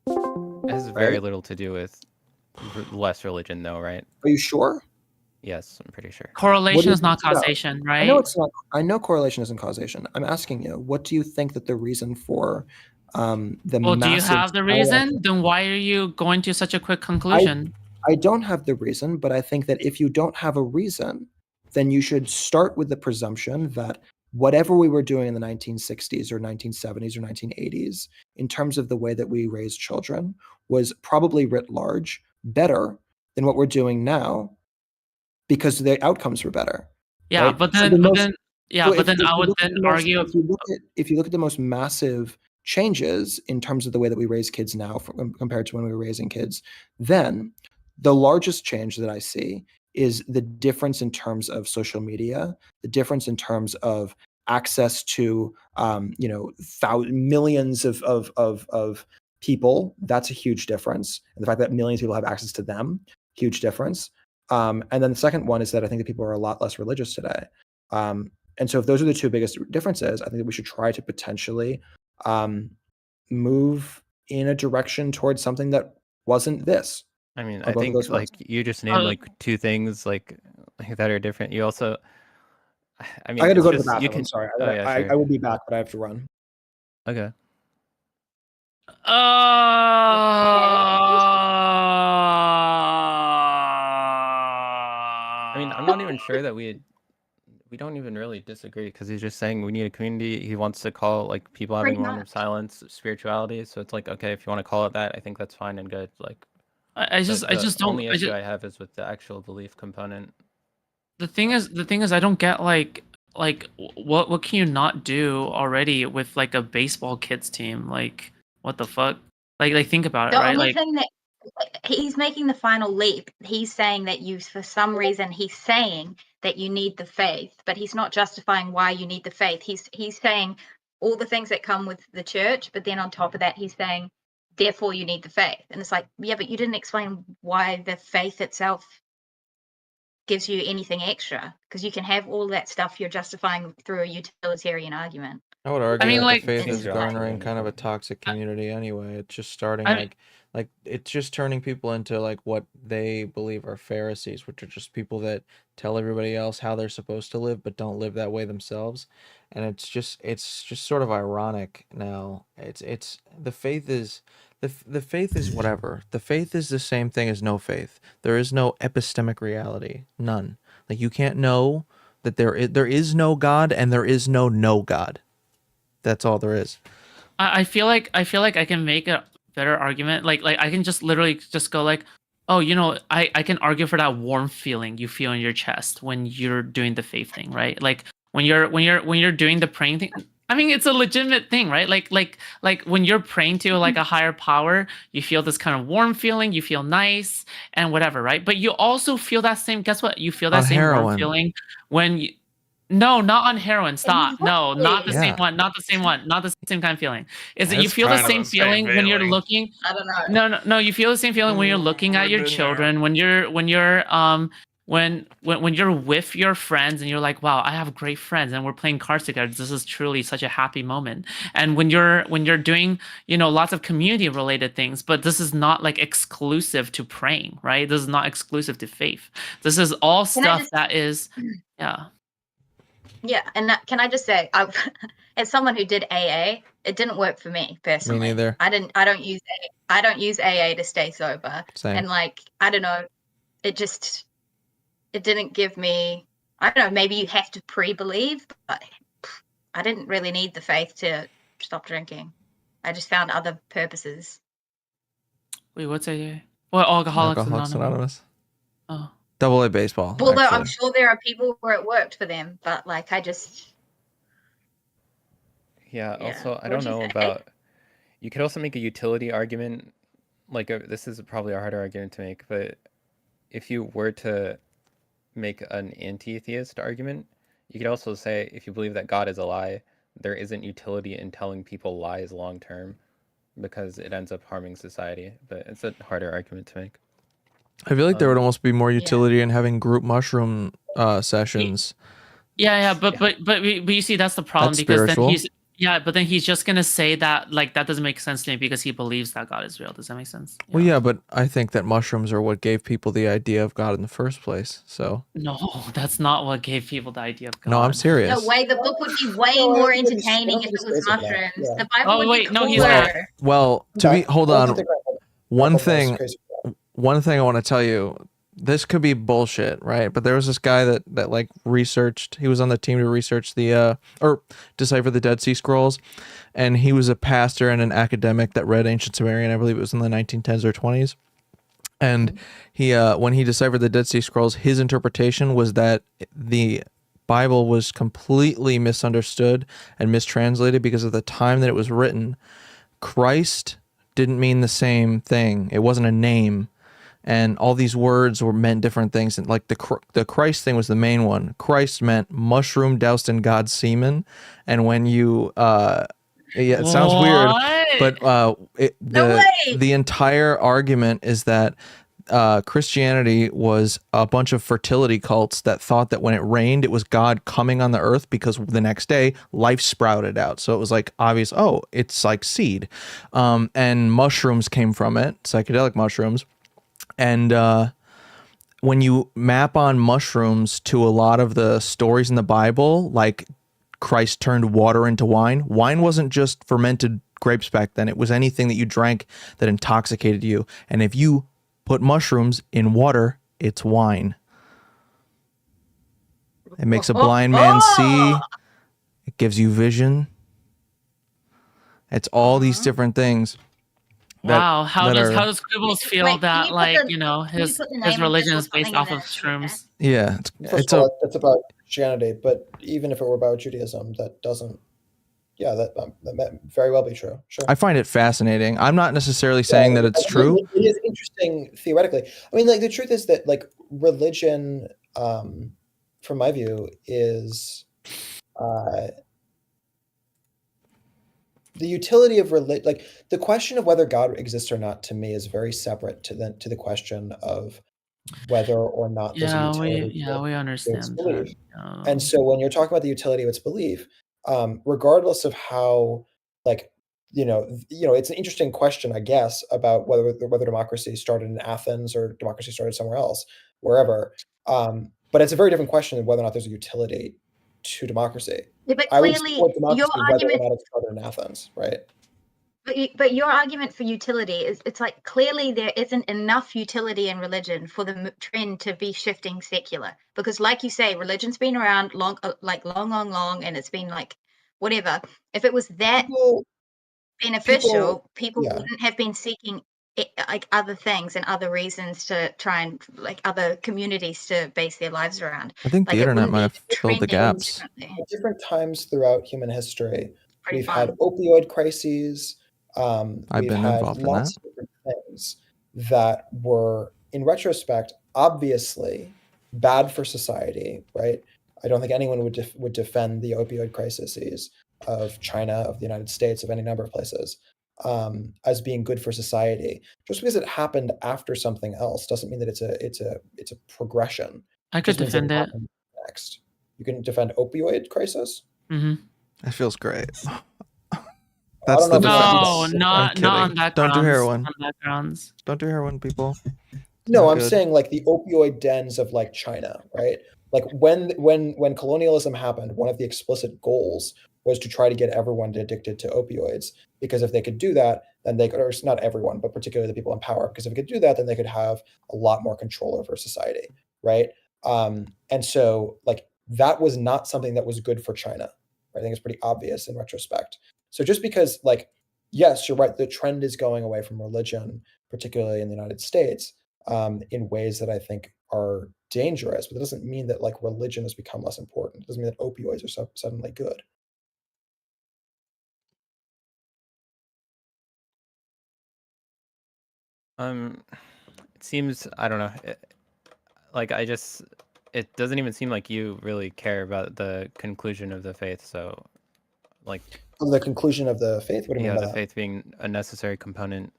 It has very little to do with less religion, though, right? Are you sure? Yes, I'm pretty sure. Correlation is not causation, right? I know it's not. I know correlation isn't causation. I'm asking you, what do you think that the reason for the Well, massive... do you have the reason? Then why are you going to such a quick conclusion? I don't have the reason, but I think that if you don't have a reason, then you should start with the presumption that whatever we were doing in the 1960s or 1970s or 1980s, in terms of the way that we raised children, was probably writ large better than what we're doing now, because the outcomes were better. Yeah, right? but So then, the I would then argue. If you look at the most massive changes in terms of the way that we raise kids now compared to when we were raising kids then, the largest change that I see is the difference in terms of social media, the difference in terms of access to millions of people. That's a huge difference, and the fact that millions of people have access to them, huge difference. And then the second one is that I think that people are a lot less religious today. And so if those are the two biggest differences, I think that we should try to potentially move in a direction towards something that wasn't this. I mean, I think like you just named like two things like that are different. You also, I mean, I got to go to the bathroom. I'm sorry. Sure. I will be back, but I have to run. Okay. I mean, I'm not even sure that we don't even really disagree, because he's just saying we need a community. He wants to call like people having a moment of silence spirituality. So it's like, okay, if you want to call it that, I think that's fine and good. Like, I just don't. Only issue I have is with the actual belief component. The thing is, I don't get like what can you not do already with like a baseball kids team? Like, what the fuck? Like think about it, right? The only thing that he's making the final leap. He's saying that for some reason, he's saying that you need the faith, but he's not justifying why you need the faith. He's saying all the things that come with the church, but then on top of that, he's saying, therefore you need the faith. And it's like, yeah, but you didn't explain why the faith itself gives you anything extra, because you can have all that stuff you're justifying through a utilitarian argument. I would argue that the faith is garnering kind of a toxic community anyway. It's just starting like it's just turning people into like what they believe are Pharisees, which are just people that tell everybody else how they're supposed to live but don't live that way themselves. And it's just sort of ironic now. It's the faith is the faith is whatever. The faith is the same thing as no faith. There is no epistemic reality. None. Like you can't know that there is no God and there is no God. That's all there is. I feel like I can make a better argument. Like I can just literally just go like, oh, I can argue for that warm feeling you feel in your chest when you're doing the faith thing, right? Like when you're doing the praying thing. I mean, it's a legitimate thing, right? Like when you're praying to like a higher power, you feel this kind of warm feeling, you feel nice and whatever, right? But you also feel that same, guess what? You feel that same warm feeling when you... No, not on heroin. Stop. No, not the same one. Not the same one. Not the same kind of feeling. Is it you feel the same feeling when you're looking? I don't know. No. You feel the same feeling when you're looking at your children. When you're with your friends and you're like, wow, I have great friends and we're playing cards together. This is truly such a happy moment. And when you're doing lots of community related things, but this is not like exclusive to praying, right? This is not exclusive to faith. This is all stuff that is, yeah. Yeah, and can I just say, as someone who did AA, it didn't work for me personally. Me neither. I don't use AA to stay sober. Same. And like, I don't know, it didn't give me, I don't know, maybe you have to pre-believe, but I didn't really need the faith to stop drinking. I just found other purposes. Wait, what's AA? Well, Alcoholics Anonymous. Oh. AA baseball. Although actually. I'm sure there are people where it worked for them, but like I just... Yeah, also, I don't know about... You could also make a utility argument. Like, this is probably a harder argument to make, but if you were to make an anti-theist argument, you could also say, if you believe that God is a lie, there isn't utility in telling people lies long-term, because it ends up harming society. But it's a harder argument to make. I feel like there would almost be more utility in having group mushroom sessions. Yeah, but you see, that's the problem, because then Yeah, but then he's just gonna say that like that doesn't make sense to me because he believes that God is real. Does that make sense? Well, yeah, but I think that mushrooms are what gave people the idea of God in the first place. So No, that's not what gave people the idea of no, I'm God. No serious. way, the book would be way No, I more don't think it'd be- I entertaining don't if think it it's was crazy for that. mushrooms. Yeah. The Bible Oh, would wait, be no, he's cooler. not. Well, to be hold I don't on. think the One Bible is thing crazy for that. one thing I want to tell you, this could be bullshit, right? But there was this guy that like researched, he was on the team to research the or decipher the Dead Sea Scrolls, and he was a pastor and an academic that read ancient Sumerian. I believe it was in the 1910s or 20s. And he when he deciphered the Dead Sea Scrolls, his interpretation was that the Bible was completely misunderstood and mistranslated because of the time that it was written. Christ didn't mean the same thing. It wasn't a name, and all these words were meant different things. And like the Christ thing was the main one. Christ meant mushroom doused in God's semen, and when you yeah, it sounds weird, but No way. the entire argument is that Christianity was a bunch of fertility cults that thought that when it rained, it was God coming on the earth because the next day life sprouted out. So it was like obvious, oh, it's like seed. And mushrooms came from it, psychedelic mushrooms. And when you map on mushrooms to a lot of the stories in the Bible, like Christ turned water into wine. Wine wasn't just fermented grapes back then. It was anything that you drank that intoxicated you. And if you put mushrooms in water, it's wine. It makes a blind man see. It gives you vision. It's all these different things. Wow, how that does Quibbles feel Wait, can that you put like the- can you his put the name of religion this or is based something in off of the shrooms? Yeah, First of all, that's about Christianity, but even if it were about Judaism, that doesn't. Yeah, that may very well be true. Sure. I find it fascinating. I'm not necessarily saying that it's true. It is interesting theoretically. I mean, like the truth is that like religion, from my view, is the utility of religion. Like the question of whether God exists or not, to me, is very separate to the question of whether or not there's a utility. We understand belief. that. And so when you're talking about the utility of its belief, regardless of how, like, it's an interesting question, I guess, about whether democracy started in Athens or democracy started somewhere else, wherever. But it's a very different question than whether or not there's a utility to democracy. Yeah, but I would clearly support democracy your whether or argument, not it started in Athens, right? but your argument for utility is it's like clearly there isn't enough utility in religion for the trend to be shifting secular. Because, like you say, religion's been around long, and it's been like whatever. If it was that beneficial, people yeah. wouldn't have been seeking like other things and other reasons to try and like other communities to base their lives around. I think Like the it internet wouldn't might be have filled the trending gaps. differently. At different times throughout human history, Pretty we've fun. had opioid crises. I've We've been had involved in that. lots of different things that were, in retrospect, obviously bad for society, right? I don't think anyone would defend the opioid crises of China, of the United States, of any number of places, as being good for society. Just because it happened after something else doesn't mean that it's a progression. I could defend it. Next, you can defend opioid crisis. Mm-hmm. That feels great. That's the no, not on that Don't do heroin. On that grounds. Don't do heroin, people. No, I'm saying like the opioid dens of like China, right? Like when colonialism happened, one of the explicit goals was to try to get everyone addicted to opioids, because if they could do that, then they could, or not everyone, but particularly the people in power, because if they could do that, then they could have a lot more control over society, right? And so like that was not something that was good for China. I think it's pretty obvious in retrospect. So just because, like, yes, you're right, the trend is going away from religion, particularly in the United States, in ways that I think are dangerous, but it doesn't mean that like religion has become less important. It doesn't mean that opioids are suddenly good. It seems, I don't know, it doesn't even seem like you really care about the conclusion of the faith. So, like, the conclusion of the faith. What do you mean by the that? faith being a necessary component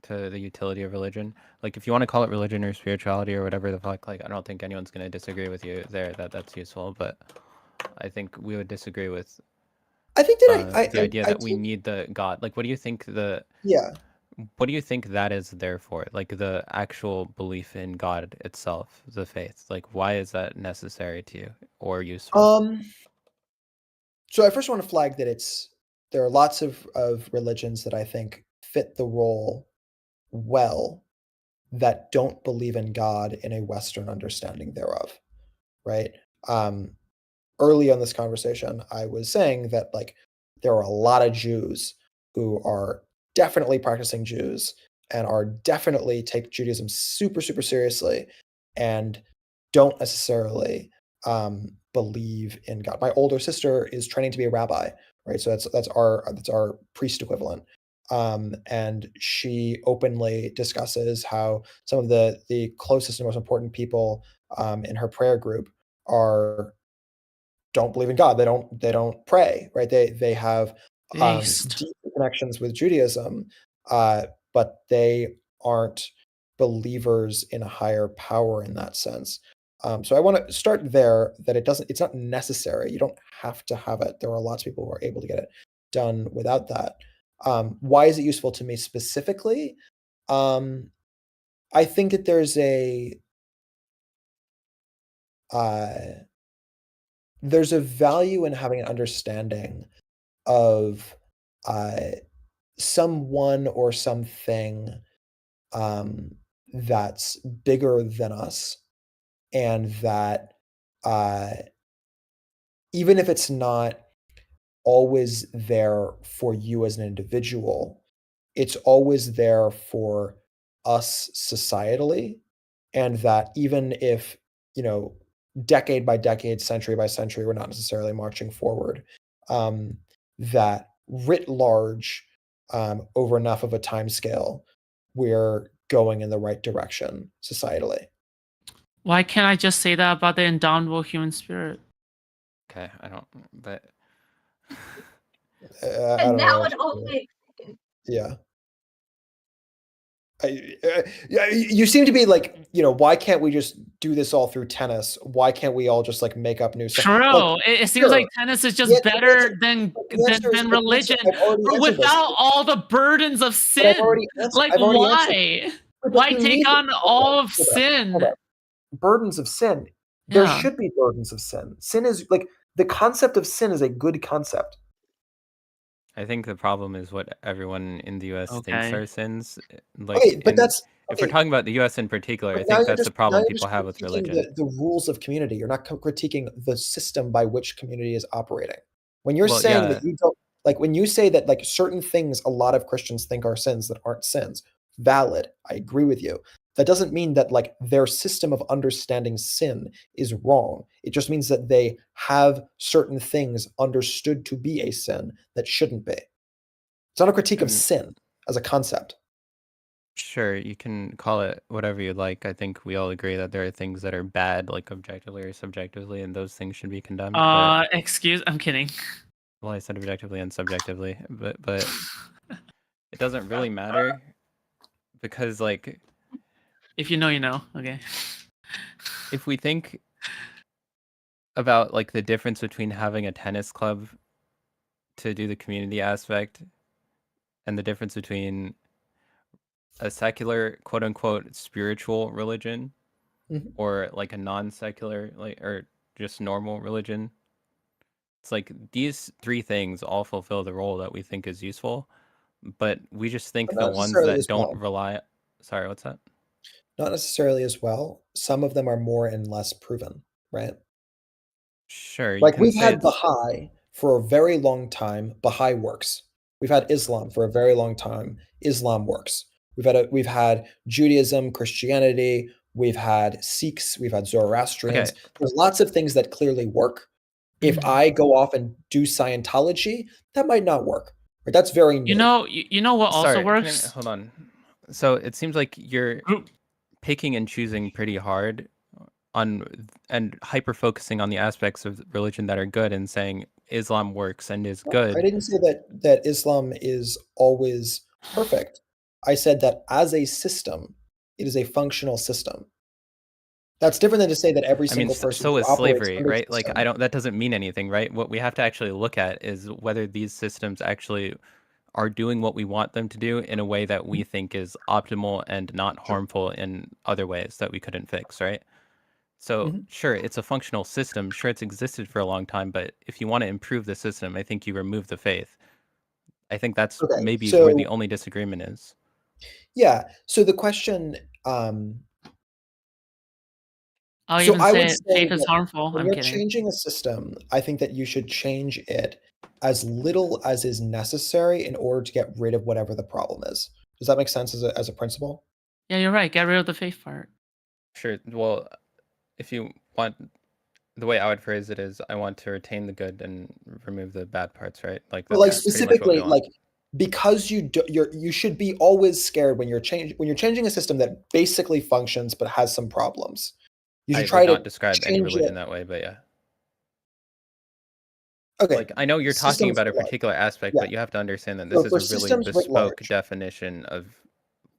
to the utility of religion. Like, if you want to call it religion or spirituality or whatever the fuck, like, I don't think anyone's going to disagree with you there that that's useful, but I think we would disagree with I think that the idea that we think, need the God. Like, what do you think yeah. what do you think that is there for? Like the actual belief in God itself, the faith. Like, why is that necessary to you or useful? So I first want to flag that there are lots of religions that I think fit the role well that don't believe in God in a Western understanding thereof, right? Early on this conversation, I was saying that like there are a lot of Jews who are definitely practicing Jews and are definitely take Judaism super, super seriously and don't necessarily believe in God. My older sister is training to be a rabbi, right? So that's our priest equivalent. And she openly discusses how some of the closest and most important people in her prayer group are don't believe in God. They don't pray, right? They have Based. deep connections with Judaism, but they aren't believers in a higher power in that sense. So I want to start there. That it's not necessary. You don't have to have it. There are lots of people who are able to get it done without that. Why is it useful to me specifically? I think that uh, there's a value in having an understanding of uh, someone or something that's bigger than us, and that uh, even if it's not always there for you as an individual, it's always there for us societally, and that even if, you know, decade by decade, century by century, we're not necessarily marching forward, um, that writ large, over enough of a time scale, we're going in the right direction societally. Why can't I just say that about the indomitable human spirit? Okay, I don't. But I And don't know now what it all to say. makes Yeah. Yeah, you seem to be like, why can't we just do this all through tennis? Why can't we all just like make up new stuff? Like, True. It seems sure. like tennis is Yeah, just better than but the answer, religion I've already answered this. without all the burdens of But I've sin. already answered. Like I've already answered. why? But Why you take need on all of hold sin? up. Burdens of sin. There Yeah. should be burdens of sin. Sin is like the concept of sin is a good concept. I think the problem is what everyone in the U.S. thinks Okay. are sins. Okay, Like, but that's if we're okay. talking about the U.S. in particular, But I think that's the now problem you're people just have with critiquing religion. the rules of community. You're not critiquing the system by which community is operating. When you're Well, saying yeah, that you don't like when you say that like certain things a lot of Christians think are sins that aren't sins, valid. I agree with you. That doesn't mean that like their system of understanding sin is wrong. It just means that they have certain things understood to be a sin that shouldn't be. It's not a critique of and sin as a concept. sure, you can call it whatever you like. I think we all agree that there are things that are bad, like objectively or subjectively, and those things should be condemned. But I'm kidding. well, I said objectively and subjectively, but it doesn't really matter because, like, If you know, you know. Okay. if we think about like the difference between having a tennis club to do the community aspect and the difference between a secular quote unquote spiritual religion Mhm. or like a non-secular like or just normal religion, it's like these three things all fulfill the role that we think is useful, but we just think But the not ones necessarily that as don't well. rely. Sorry, what's that? Not necessarily as well. Some of them are more and less proven, right? Sure, you Like can we've say had it's Baha'i for a very long time. Baha'i works. We've had Islam for a very long time. Islam works. We've had Judaism, Christianity. We've had Sikhs. We've had okay. Zoroastrians. There's lots of things that clearly work. If Mhm. I go off and do Scientology, that might not work. Right? That's very new. You know what also Sorry, can I works? hold on? So it seems like you're Group. picking and choosing pretty hard on and hyper focusing on the aspects of religion that are good and saying Islam works and is I good. didn't say that Islam is always perfect. I said that as a system, it is a functional system. That's different than to say that every I mean, single person so who is operates slavery, under right? the Like, system. that doesn't mean anything, right? What we have to actually look at is whether these systems actually are doing what we want them to do in a way that we think is optimal and not harmful in other ways that we couldn't fix, right? So, Mhm. sure, it's a functional system. Sure, it's existed for a long time, but if you want to improve the system, I think you remove the faith. I think that's Okay, maybe where the so only disagreement is. yeah, so the question, I'll so even I say would it, say faith is that harmful. when I'm you're kidding. changing a system, I think that you should change it as little as is necessary in order to get rid of whatever the problem is. Does that make sense as a principle? Yeah, you're right. Get rid of the faith part. Sure, well, if you want, the way I would phrase it is, I want to retain the good and remove the bad parts, right? Like, But, like, that's pretty much what we specifically, want. like, because you should be always scared when you're changing a system that basically functions but has some problems. You I should would try to not describe any change religion it. that way, but yeah. Okay, Like, I know you're talking systems about a writ large. particular aspect, Yeah. but you have to understand that So this is for a really systems writ bespoke large, definition of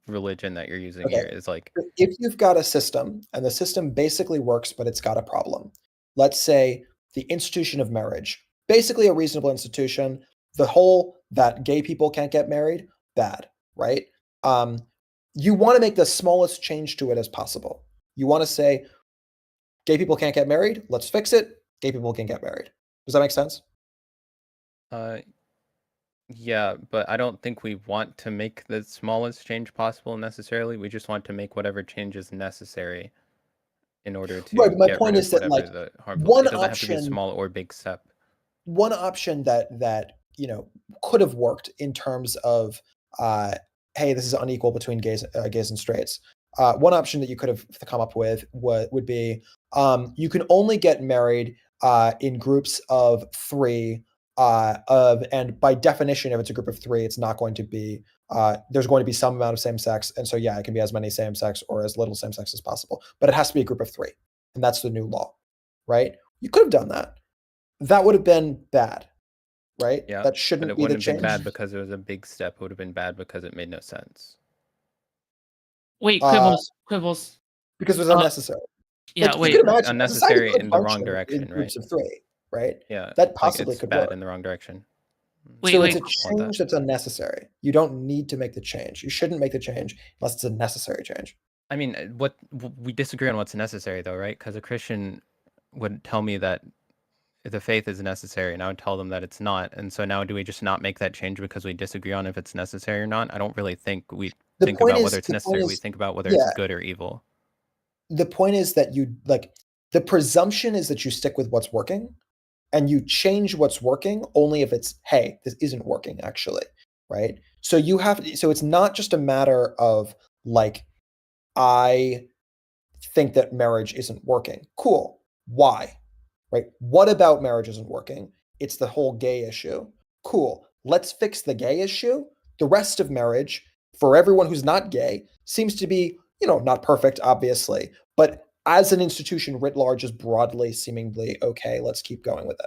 religion that you're using okay, here. Is like, if you've got a system and the system basically works, but it's got a problem, let's say the institution of marriage, basically a reasonable institution, the whole that gay people can't get married, bad, right? Um, you want to make the smallest change to it as possible. You want to say, gay people can't get married, let's fix it. Gay people can get married. Does that make sense? uh, yeah, but I don't think we want to make the smallest change possible necessarily. We just want to make whatever change is necessary in order Right. to My get rid point of is that, whatever like, the harmful. one It doesn't have to be a option small or big step. one option that could have worked in terms of uh, hey, this is unequal between gays and straights. One option that you could have come up with would be you can only get married in groups of three. And by definition, if it's a group of three, it's not going to be there's going to be some amount of same sex, and so yeah, it can be as many same sex or as little same sex as possible, but it has to be a group of three, and that's the new law, right? You could have done that. That would have been bad, right? Yeah, That but shouldn't it be the wouldn't have been change. bad because it was a big step. It would have been bad because it made no sense. Wait, Uh, quibbles. because it was Uh, unnecessary. yeah, Like, you wait. could imagine a society Unnecessary could in the wrong function in direction, right? groups of three, right? Yeah, That like possibly it's could bad work. in the wrong direction. Wait, So it's wait. a I want that. change that's unnecessary. You don't need to make the change. You shouldn't make the change unless it's a necessary change. I mean, we disagree on what's necessary, though, right? Because a Christian would tell me that the faith is necessary, and I would tell them that it's not. And so now, do we just not make that change because we disagree on if it's necessary or not? I don't really think we The think point about whether is it's the point necessary. We is think about whether it's yeah, good or evil. the point is that you like the presumption is that you stick with what's working and you change what's working only if it's hey, this isn't working actually, right? So it's not just a matter of like I think that marriage isn't working. Cool. Why? Right? What about marriage isn't working? It's the whole gay issue. Cool. Let's fix the gay issue. The rest of marriage, for everyone who's not gay, seems to be, not perfect, obviously, but as an institution writ large is broadly seemingly okay. Let's keep going with it.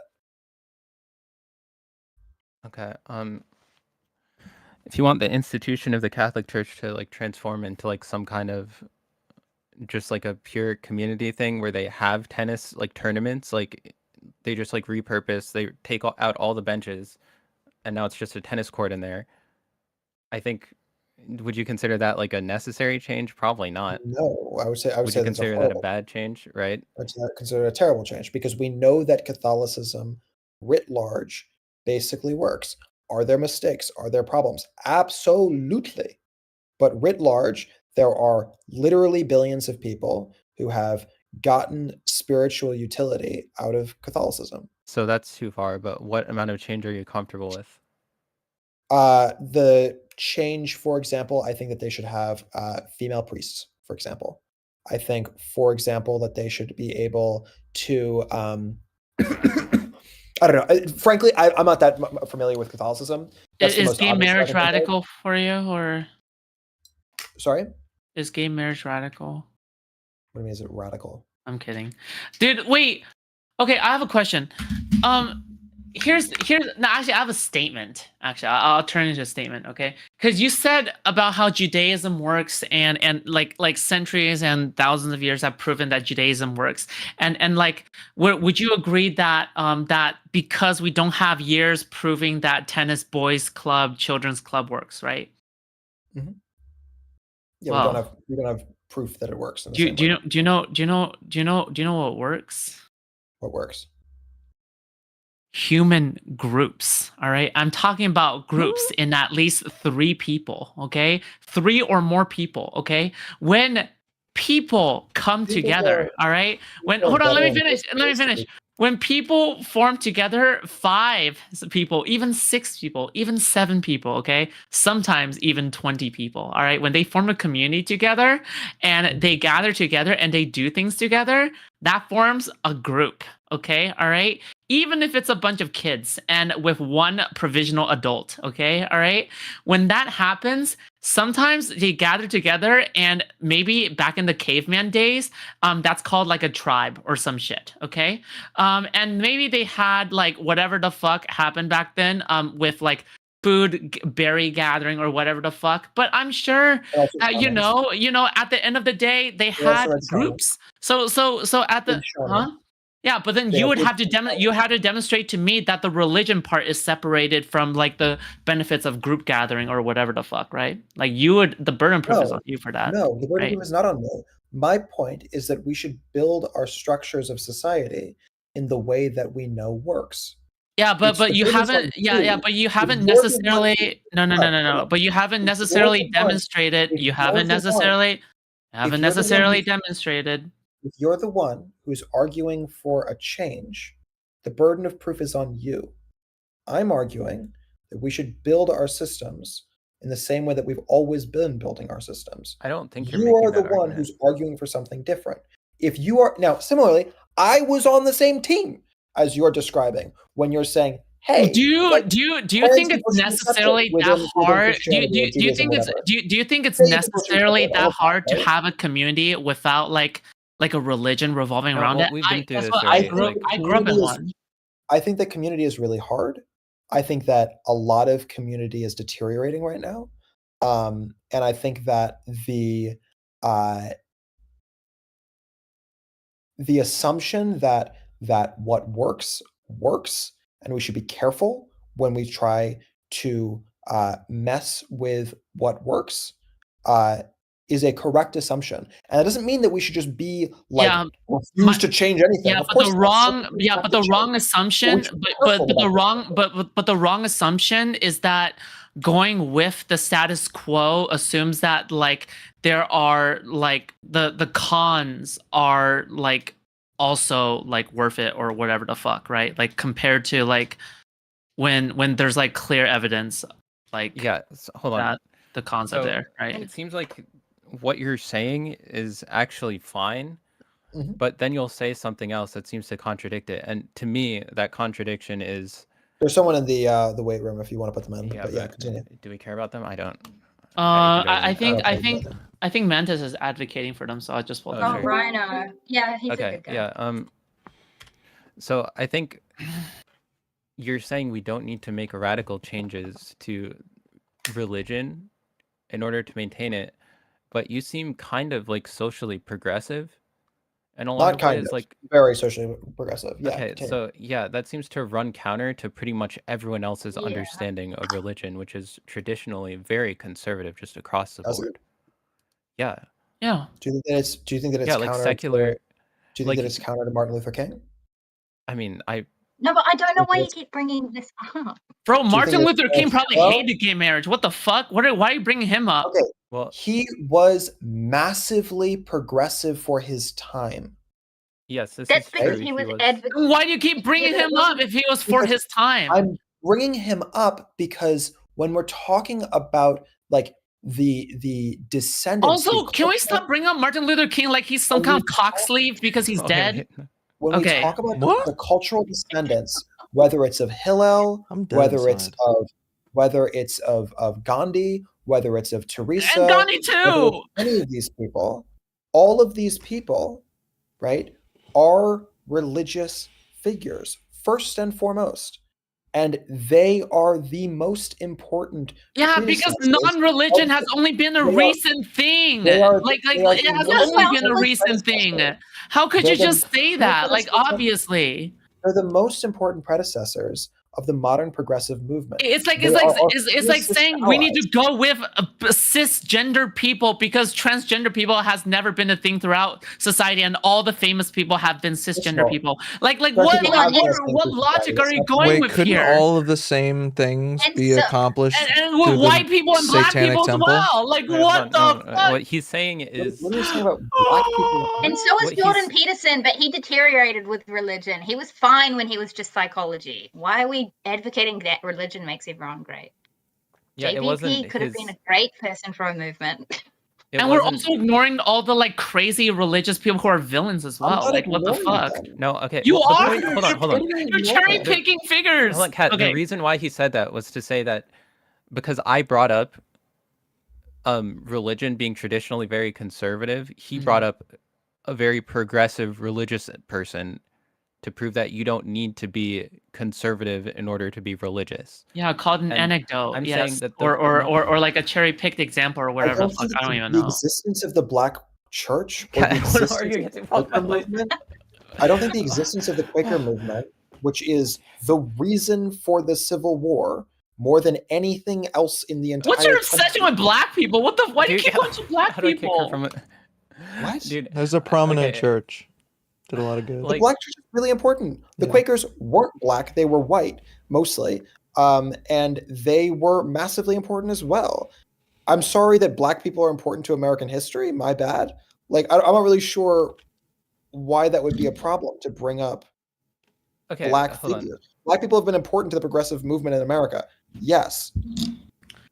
Okay. If you want the institution of the Catholic Church to like transform into like some kind of just like a pure community thing where they have tennis like tournaments, like they just like repurpose, they take out all the benches, and now it's just a tennis court in there. I think, would you consider that like a necessary change? Probably not. No, I would Would you say that's a consider that a horrible. bad change, right? I'd consider it a terrible change because we know that Catholicism writ large basically works. Are there mistakes? Are there problems? Absolutely. But writ large, there are literally billions of people who have gotten spiritual utility out of Catholicism. So that's too far, but what amount of change are you comfortable with? The change, for example, I think that they should have female priests, for example. I think, for example, that they should be able to. I don't know. Frankly, I'm not that familiar with Catholicism. That's the Is most gay obvious that I marriage can think of. radical for you, or Sorry? is gay marriage radical? What do you mean, is it radical? I'm kidding, dude. Wait. Okay, I have a question. here's no, actually I have a statement. Actually, I'll turn it into a statement, okay? Because you said about how Judaism works, and like centuries and thousands of years have proven that Judaism works, and like would you agree that that because we don't have years proving that tennis boys club, children's club works, right? Mm-hmm. Yeah, Well, we don't have proof that it works in the do you, same do you way. know do you know do you know do you know do you know what works? What works? Human groups. All right. I'm talking about groups in at least 3 people. Okay. 3 or more people. Okay. When people come People together. are All right. When, people are hold on. Let better me in finish. most Let me ways to finish. be. When people form together, 5 people, even 6 people, even 7 people, okay, sometimes even 20 people, all right, when they form a community together and they gather together and they do things together, that forms a group, okay, all right, even if it's a bunch of kids and with one provisional adult, okay, all right, when that happens, sometimes they gather together and maybe back in the caveman days, that's called like a tribe or some shit, okay, and maybe they had like whatever the fuck happened back then, with like berry gathering or whatever the fuck. But I'm sure They're also that shamans. at the end of the day, they They also had had shamans. groups. So at Big the shaman. yeah, but then They you have would big have to you had to demonstrate to me that the religion part is separated from like the benefits of group gathering or whatever the fuck, right? Like the burden proof is on No, you for that, no, the burden right? proof is not on me. My point is that we should build our structures of society in the way that we know works. Yeah, It's but the you burden is haven't. on Yeah, you. but you If haven't you're the one who's necessarily. No, no, no, no, hold no. on. But you haven't If you're necessarily the one, demonstrated. if You you're haven't the one, necessarily. if Haven't you're the one necessarily who's demonstrated. if you're the one who's arguing for a change, the burden of proof is on you. I'm arguing that we should build our systems in the same way that we've always been building our systems. I don't think you're You making are the that one argument. who's arguing for something different. If you are now, similarly, I was on the same team as you're describing when you're saying, Do hey, you like do you do you trans think it's people should be accepted necessarily that within hard? Christianity or Do you Judaism, think whatever. do you think it's Gay people should be necessarily accepted, all that of that, hard to right? have a community without like a religion revolving No, around well, it? we've been I through guess this what I already. think Like, the I grew up in community is one. I think that community is really hard. I think that a lot of community is deteriorating right now. And I think that uh, the assumption that what works works, and we should be careful when we try to mess with what works, uh, is a correct assumption. And that doesn't mean that we should just be like Yeah, refuse my to change anything. Yeah, Of but the course not. Certain wrong things yeah, have but to the change, wrong but we assumption should be careful about that. but the wrong assumption is that going with the status quo assumes that like there are like the cons are like also like worth it or whatever the fuck, right? Like compared to like when there's like clear evidence like yeah, hold on. that the cons are So there, right? it seems like what you're saying is actually fine, Mhm. but then you'll say something else that seems to contradict it. And to me, that contradiction is, There's someone in the weight room if you want to put them in. yeah, But yeah, but continue. do we care about them? I don't. Yeah, you can go I then. think I don't know. I think Mantis is advocating for them, so I just vote Oh, them Oh, in. sure. Rhino. Yeah, he's a Okay, good guy. yeah. So I think you're saying we don't need to make radical changes to religion in order to maintain it, but you seem kind of like socially progressive in a lot Not of kind ways. of. Like, Very socially progressive. Yeah, okay, continue. so yeah, that seems to run counter to pretty much everyone else's Yeah. understanding of religion, which is traditionally very conservative just across the Does it? board. Yeah. Yeah. Do you think that it's Yeah, like counter secular, to do you think that like, it's counter to Martin Luther King? I mean, No, but I don't Do know you why think you it's keep bringing this up. Bro, do you think Martin it's Luther King probably well, hated gay marriage. What the fuck? Why are you bringing him up? okay. well, He was massively progressive for his time. yes, this That's is because true. he He was was, Then why do you keep bringing Yeah, but it him up wasn't if he was for Because his time? I'm bringing him up because when we're talking about like the descendants, Also, the can we cultural, stop bringing up Martin Luther King like he's some when kind we of cock talk sleeve because he's dead? okay, when we Okay. talk about What? the cultural descendants, whether it's of Hillel, I'm dead whether it's inside. of Gandhi, whether it's of And Teresa, Gandhi whether too. it's any of these people, all of these people, right, are religious figures first and foremost. and they are the most important. Yeah, because non-religion has only been a recent thing. It has only been a recent thing. How could you just say that? Like, obviously, they're the most important predecessors of the modern progressive movement. It's like saying we need to go with cisgender people because transgender people has never been a thing throughout society, and all the famous people have been cisgender people. Like what logic are you going with couldn't here? all of the same things be accomplished and with white people and black people temple? as well? Like what the fuck? What he's saying is, what are you saying about black people? And so is Jordan Peterson, but he deteriorated with religion. He was fine when he was just psychology. Why are we advocating that religion makes everyone great? Yeah, JVP could have been a great person for a movement. And we're also ignoring all the like crazy religious people who are villains as well. Like what the fuck? No, okay. You are. Hold on. You're cherry picking figures. Hold on, Kat. Okay. The reason why he said that was to say that because I brought up religion being traditionally very conservative, he brought up a very progressive religious person to prove that you don't need to be conservative in order to be religious. Yeah, called an anecdote. I'm yes. saying that or like a cherry picked example or whatever. I don't even know. The existence of the Black Church or the existence of the Quaker movement. I don't think the existence of the Quaker movement, which is the reason for the Civil War, more than anything else in the entire. What's your obsession with black people? What the? Why do you keep going to black people? What? Dude, there's a prominent church. Did a lot of good. The Black Church is really important. The Quakers weren't black; they were white mostly, and they were massively important as well. I'm sorry that black people are important to American history. My bad. Like I'm not really sure why that would be a problem to bring up black figures. Black people have been important to the progressive movement in America. Yes,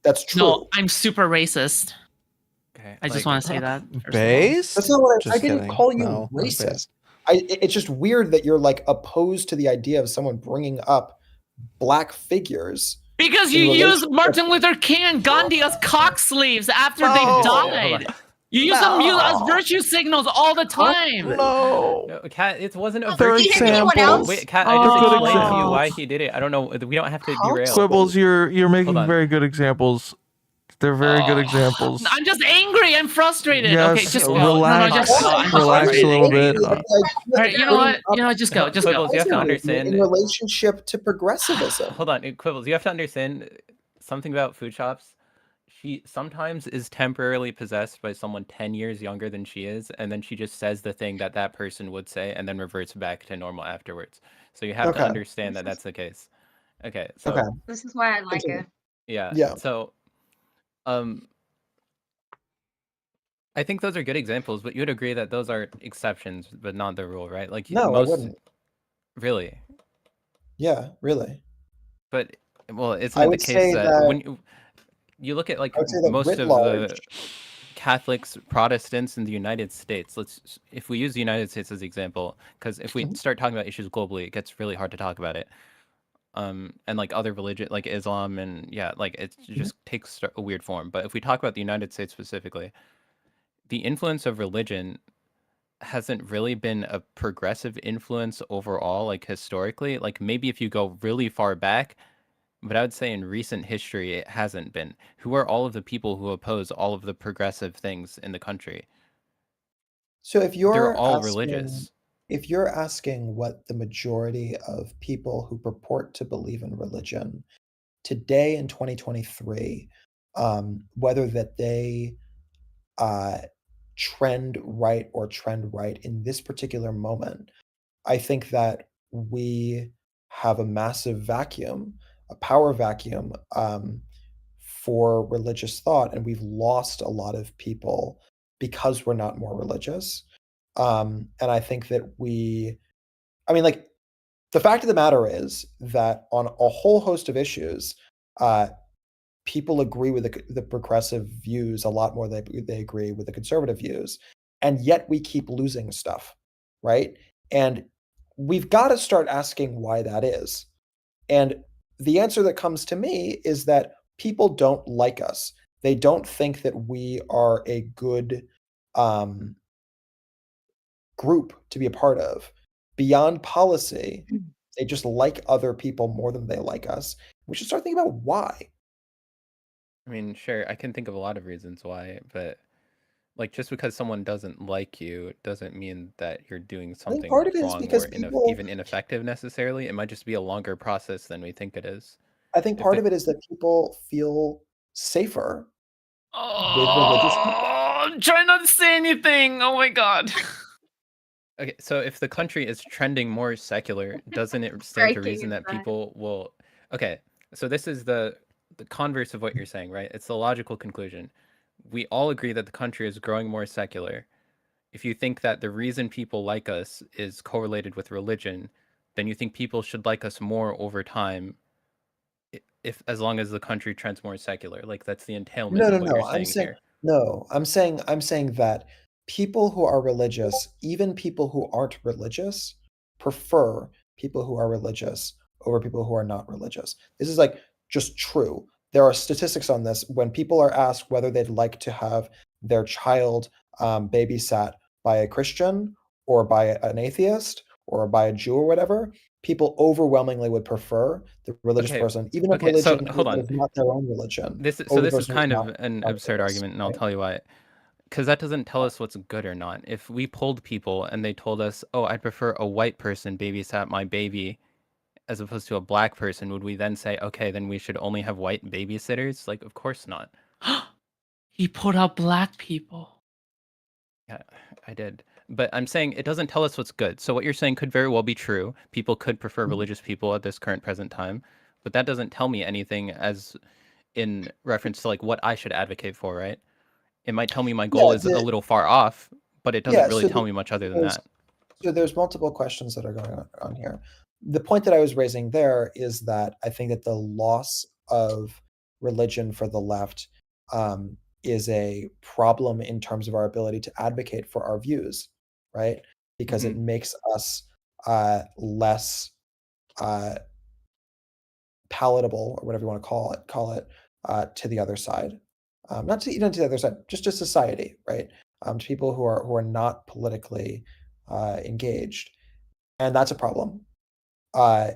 that's true. No, I'm super racist. Okay, I just want to say that. Base? That's not what I didn't call you racist. It's just weird that you're like opposed to the idea of someone bringing up black figures. Because you use Martin Luther King and Gandhi as cock sleeves after they died. You use them as virtue signals all the time. No, Kat, it wasn't a virtue example. Wait, Kat, I just explained to you why he did it. I don't know. We don't have to derail. Quibbles, you're making very good examples. They're very good examples. I'm just angry. I'm frustrated. Yes, okay, just relax. No, just go. Relax a little bit. All right, you know what? Just go. Just Quibbles, go. you have to understand. In relationship to progressivism. Hold on, Quibbles. You have to understand something about food shops. She sometimes is temporarily possessed by someone 10 years younger than she is, and then she just says the thing that person would say, and then reverts back to normal afterwards. So you have to understand that that's the case. Okay, so this is why I like her. Yeah. So, I think those are good examples, but you would agree that those are exceptions, but not the rule, right? Like no, I wouldn't. Really? Yeah, really. But isn't it the case that when you look at like most of the Catholics, Protestants in the United States, if we use the United States as an example, because if we start talking about issues globally, it gets really hard to talk about it. And like other religion, like Islam, and like it just takes a weird form. But if we talk about the United States specifically, the influence of religion hasn't really been a progressive influence overall, like historically. Like maybe if you go really far back, but I would say in recent history, it hasn't been. Who are all of the people who oppose all of the progressive things in the country? So if they're all religious. If you're asking what the majority of people who purport to believe in religion today in 2023, whether that they trend right or trend right in this particular moment, I think that we have a massive vacuum, a power vacuum for religious thought, and we've lost a lot of people because we're not more religious. And I think that like the fact of the matter is that on a whole host of issues, people agree with the progressive views a lot more than they agree with the conservative views, and yet we keep losing stuff, right? And we've got to start asking why that is. And the answer that comes to me is that people don't like us. They don't think that we are a good group to be a part of. Beyond policy, They just like other people more than they like us. We should start thinking about why. I mean, sure, I can think of a lot of reasons why, but like just because someone doesn't like you doesn't mean that you're doing I think something part of it is wrong or because people. even ineffective necessarily. It might just be a longer process than we think it is. I think If part the of it is that people feel safer with religious people. Oh, I'm trying not to say anything. Oh my god. Okay, so if the country is trending more secular, doesn't it stand to Breaking reason that inside. people will? Okay, so this is the converse of what you're saying, right? It's the logical conclusion. We all agree that the country is growing more secular. If you think that the reason people like us is correlated with religion, then you think people should like us more over time, if as long as the country trends more secular. Like that's the entailment No, no, of what you're no. saying here. I'm saying that people who are religious, even people who aren't religious, prefer people who are religious over people who are not religious. This is like just true. There are statistics on this. When people are asked whether they'd like to have their child babysat by a Christian or by an atheist or by a Jew or whatever, people overwhelmingly would prefer the religious Okay, person, even of okay. So religion hold that on. is not their own religion, So over the this is person who's kind of not an of absurd theirs, argument, and I'll right? tell you why. Because that doesn't tell us what's good or not. If we polled people and they told us, "Oh, I'd prefer a white person babysat my baby as opposed to a black person," would we then say, "Okay, then we should only have white babysitters?" Like, of course not. He put out black people. Yeah, I did. But I'm saying it doesn't tell us what's good. So what you're saying could very well be true. People could prefer Mhm. religious people at this current present time, but that doesn't tell me anything as in reference to like what I should advocate for, right? It might tell me my goal Yeah, is a little far off, but it doesn't yeah, really tell me much other than there's that. there's multiple questions that are going on here. The point that I was raising there is that I think that the loss of religion for the left is a problem in terms of our ability to advocate for our views, right? Because it Mhm. makes us less uh, palatable, or whatever you want to call it, to the other side. Not to even to the other side, just to society, right? To people who are not politically engaged, and that's a problem. Uh,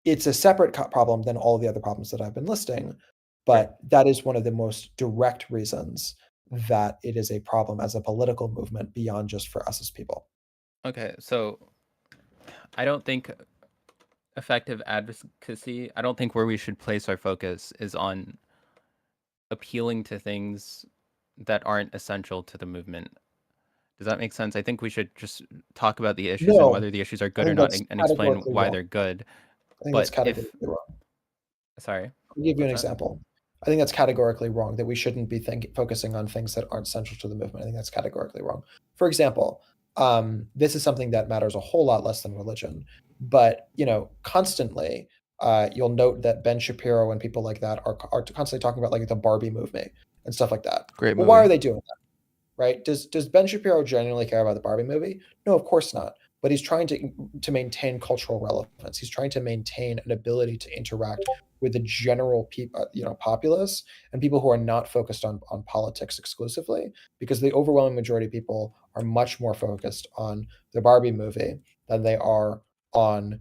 it's a separate problem than all the other problems that I've been listing, Sure. but that is one of the most direct reasons that it is a problem as a political movement beyond just for us as people. Okay, so I don't think effective advocacy, I don't think where we should place our focus is on appealing to things that aren't essential to the movement. Does that make sense? I think we should just talk about the issues and No, whether the issues are I good or think not that's and explain categorically why wrong. they're good. I think that's But if, categorically wrong. sorry, I'll give you an what's that? example. I think that's categorically wrong, that we shouldn't be focusing on things that aren't central to the movement. I think that's categorically wrong. For example, this is something that matters a whole lot less than religion, but constantly, you'll note that Ben Shapiro and people like that are constantly talking about like the Barbie movie and stuff like that. Great Well, why are movie. they doing that? Right? Does Ben Shapiro genuinely care about the Barbie movie? No, of course not. But he's trying to maintain cultural relevance. He's trying to maintain an ability to interact with the general populace and people who are not focused on politics exclusively, because the overwhelming majority of people are much more focused on the Barbie movie than they are on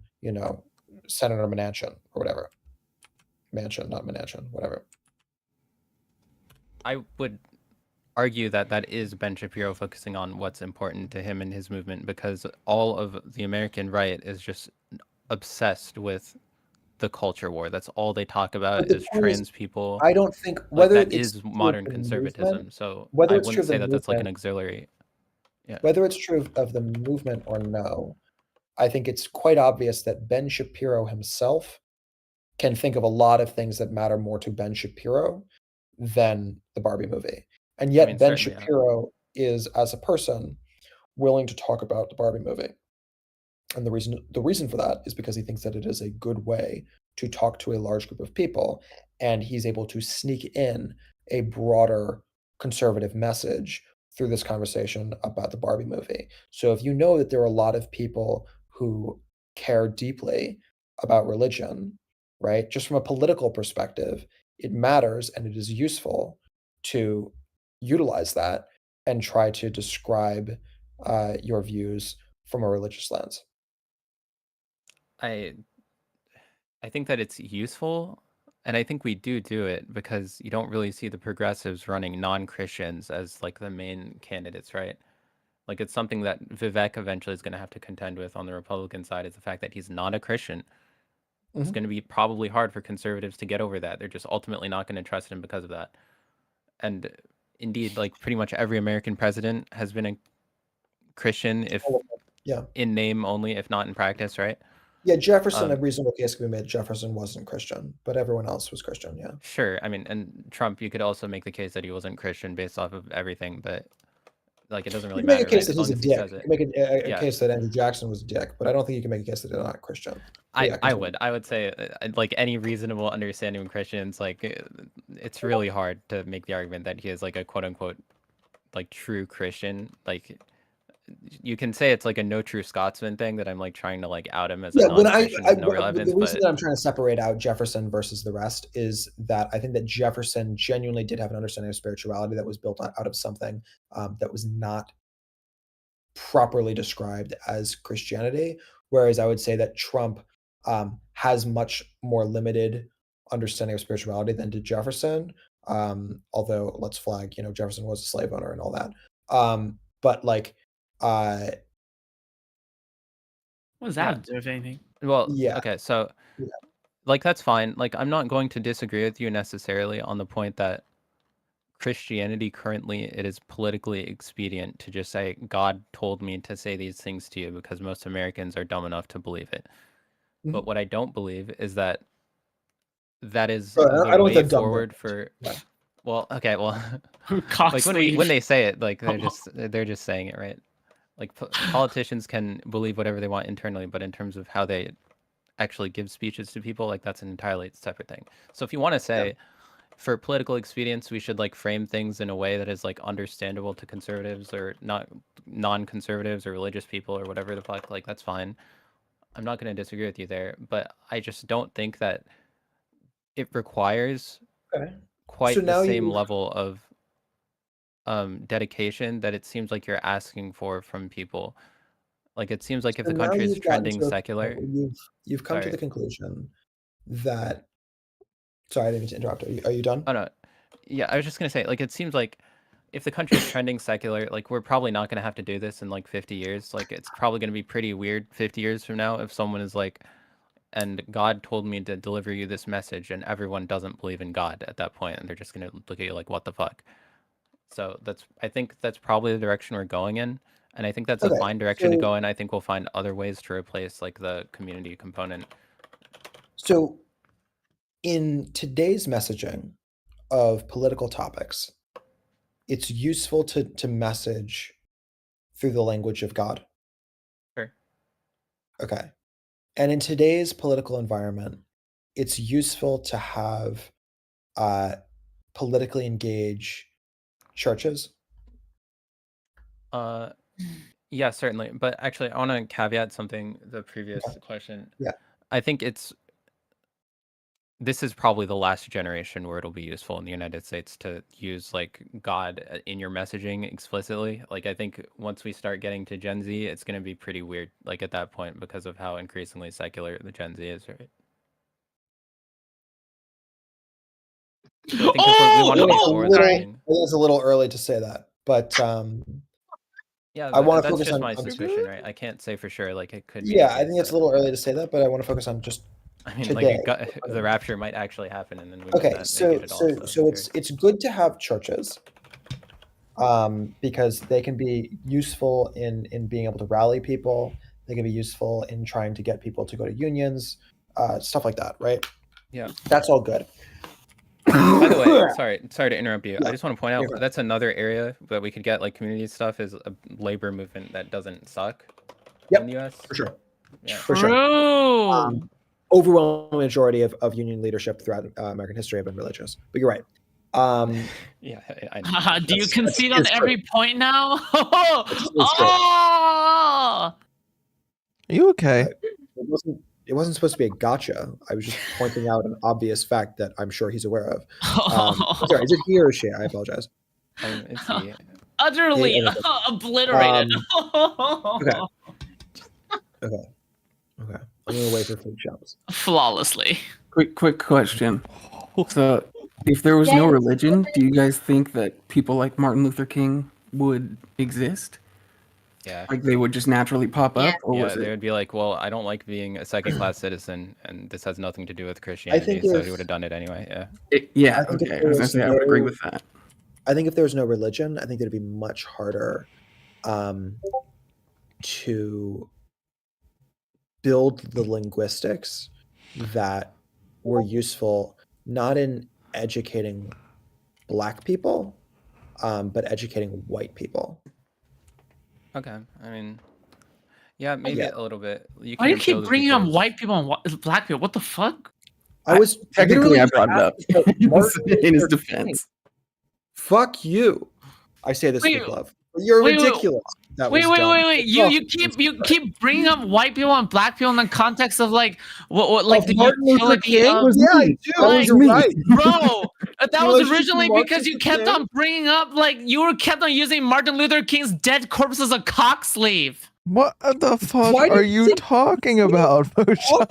Senator Manchin or whatever. Manchin, not Manchin, whatever. I would argue that that is Ben Shapiro focusing on what's important to him and his movement because all of the American right is just obsessed with the culture war. That's all they talk But about the is point is, trans people. I don't think Like whether that it's is true of modern the movement, conservatism. So whether I it's true wouldn't of the say that that's like an movement, auxiliary. Yeah. whether it's true of the movement or no, I think it's quite obvious that Ben Shapiro himself can think of a lot of things that matter more to Ben Shapiro than the Barbie movie. And I yet mean, Ben certainly, yeah. Shapiro is, as a person, willing to talk about the Barbie movie. And the reason for that is because he thinks that it is a good way to talk to a large group of people, and he's able to sneak in a broader conservative message through this conversation about the Barbie movie. So if you know that there are a lot of people who care deeply about religion, right? Just from a political perspective, it matters and it is useful to utilize that and try to describe your views from a religious lens. I I think that it's useful, and I think we do it because you don't really see the progressives running non-Christians as like the main candidates, right? Like it's something that Vivek eventually is going to have to contend with on the Republican side is the fact that he's not a Christian. It's going to be probably hard for conservatives to get over that. They're just ultimately not going to trust him because of that. And indeed, like pretty much every American president has been a Christian, if in name only, if not in practice, right? Yeah, Jefferson, a reasonable case can be made. Jefferson wasn't Christian, but everyone else was Christian, yeah. Sure. I mean, and Trump, you could also make the case that he wasn't Christian based off of everything, but like it doesn't really matter. You can make a case right? that he's a dick. You can make a Yeah. case that Andrew Jackson was a dick, but I don't think you can make a case that he's not Christian. I would say like any reasonable understanding of Christians, like it's really hard to make the argument that he is like a quote unquote like true Christian. Like you can say it's like a no true Scotsman thing that I'm like trying to like out him as a non-Christian with no relevance. The reason that I'm trying to separate out Jefferson versus the rest is that I think that Jefferson genuinely did have an understanding of spirituality that was built out of something that was not properly described as Christianity, whereas I would say that Trump has much more limited understanding of spirituality than did Jefferson. Although let's flag, Jefferson was a slave owner and all that. But like, what does that do with anything? Well, yeah. Okay, so like that's fine. Like I'm not going to disagree with you necessarily on the point that Christianity currently, it is politically expedient to just say, God told me to say these things to you because most Americans are dumb enough to believe it. But what I don't believe is that is the way forward for... Well, okay, well, like when they say it, like they're just saying it, right? Like politicians can believe whatever they want internally, but in terms of how they actually give speeches to people, like that's an entirely separate thing. So if you want to say... For political expedience, we should like frame things in a way that is like understandable to conservatives or not non-conservatives or religious people or whatever the fuck. Like that's fine. I'm not going to disagree with you there, but I just don't think that it requires quite the same level of dedication that it seems like you're asking for from people. Like it seems like if the country is trending secular, you've come to the conclusion that. Sorry, I didn't mean to interrupt. Are you done? Oh, no. Yeah, I was just going to say, like, it seems like if the country is trending secular, like, we're probably not going to have to do this in, like, 50 years. Like, it's probably going to be pretty weird 50 years from now if someone is like, and God told me to deliver you this message, and everyone doesn't believe in God at that point, and they're just going to look at you like, what the fuck? So I think that's probably the direction we're going in, and I think that's a fine direction to go in. I think we'll find other ways to replace, like, the community component. So... in today's messaging of political topics, it's useful to message through the language of God. Sure. Okay. And in today's political environment, it's useful to have politically engaged churches. Yeah, certainly. But actually, I want to caveat something, the previous question. Yeah. I think this is probably the last generation where it'll be useful in the United States to use like God in your messaging explicitly. Like I think once we start getting to Gen Z, it's going to be pretty weird like at that point because of how increasingly secular the Gen Z is, right? So I think we want to be forward thinking. I think it's a little early to say that, but yeah, I want to that's focus just on my suspicion, right? I can't say for sure. Like it could be. Yeah, I think it's a little early to say that, but I want to focus on just today. Like the rapture might actually happen, and then we so it's good to have churches, because they can be useful in being able to rally people. They can be useful in trying to get people to go to unions, stuff like that, right? Yeah, that's all good. By the way, sorry to interrupt you. I just want to point out that's another area that we could get like community stuff is a labor movement that doesn't suck in the US. For sure. Yeah. For sure. Overwhelming majority of union leadership throughout American history have been religious, but you're right. Yeah, I know. Do you concede on every point now? Are you okay? It wasn't supposed to be a gotcha. I was just pointing out an obvious fact that I'm sure he's aware of. Sorry, is it he or she? I apologize. It's he. Utterly obliterated. Okay. I'm gonna wait for food shops. Flawlessly. Quick question. So, if there was no Yes. religion, do you guys think that people like Martin Luther King would exist? Yeah. Like they would just naturally pop Yeah. up, or Yeah, was they it? would be like, well, I don't like being a second-class citizen, and this has nothing to do with Christianity, so he would have done it anyway. Yeah. Yeah. I think if Okay. I there was gonna was say I would agree no- with that. I think if there was no religion, I think it'd be much harder to build the linguistics that were useful not in educating Black people, but educating white people. Okay. I mean, yeah, maybe Yeah. a little bit. Why do you can keep build it bringing up because- white people and black people? What the fuck? I was Technically, literally I brought it up asking about Martin in his Luther King. defense. Fuck you. I say this Wait, with love. You're wait, ridiculous. That Wait, was dumb. You Oh, you keep bringing up white people and black people in the context of like what like Of the Martin Luther utility King? of Yeah, I me. do. That was You're me. right. bro. That You was listen to originally Martin because you Luther kept King? on bringing up like you were kept on using Martin Luther King's dead corpse as a cock sleeve. What the fuck Why are did you you- talking about?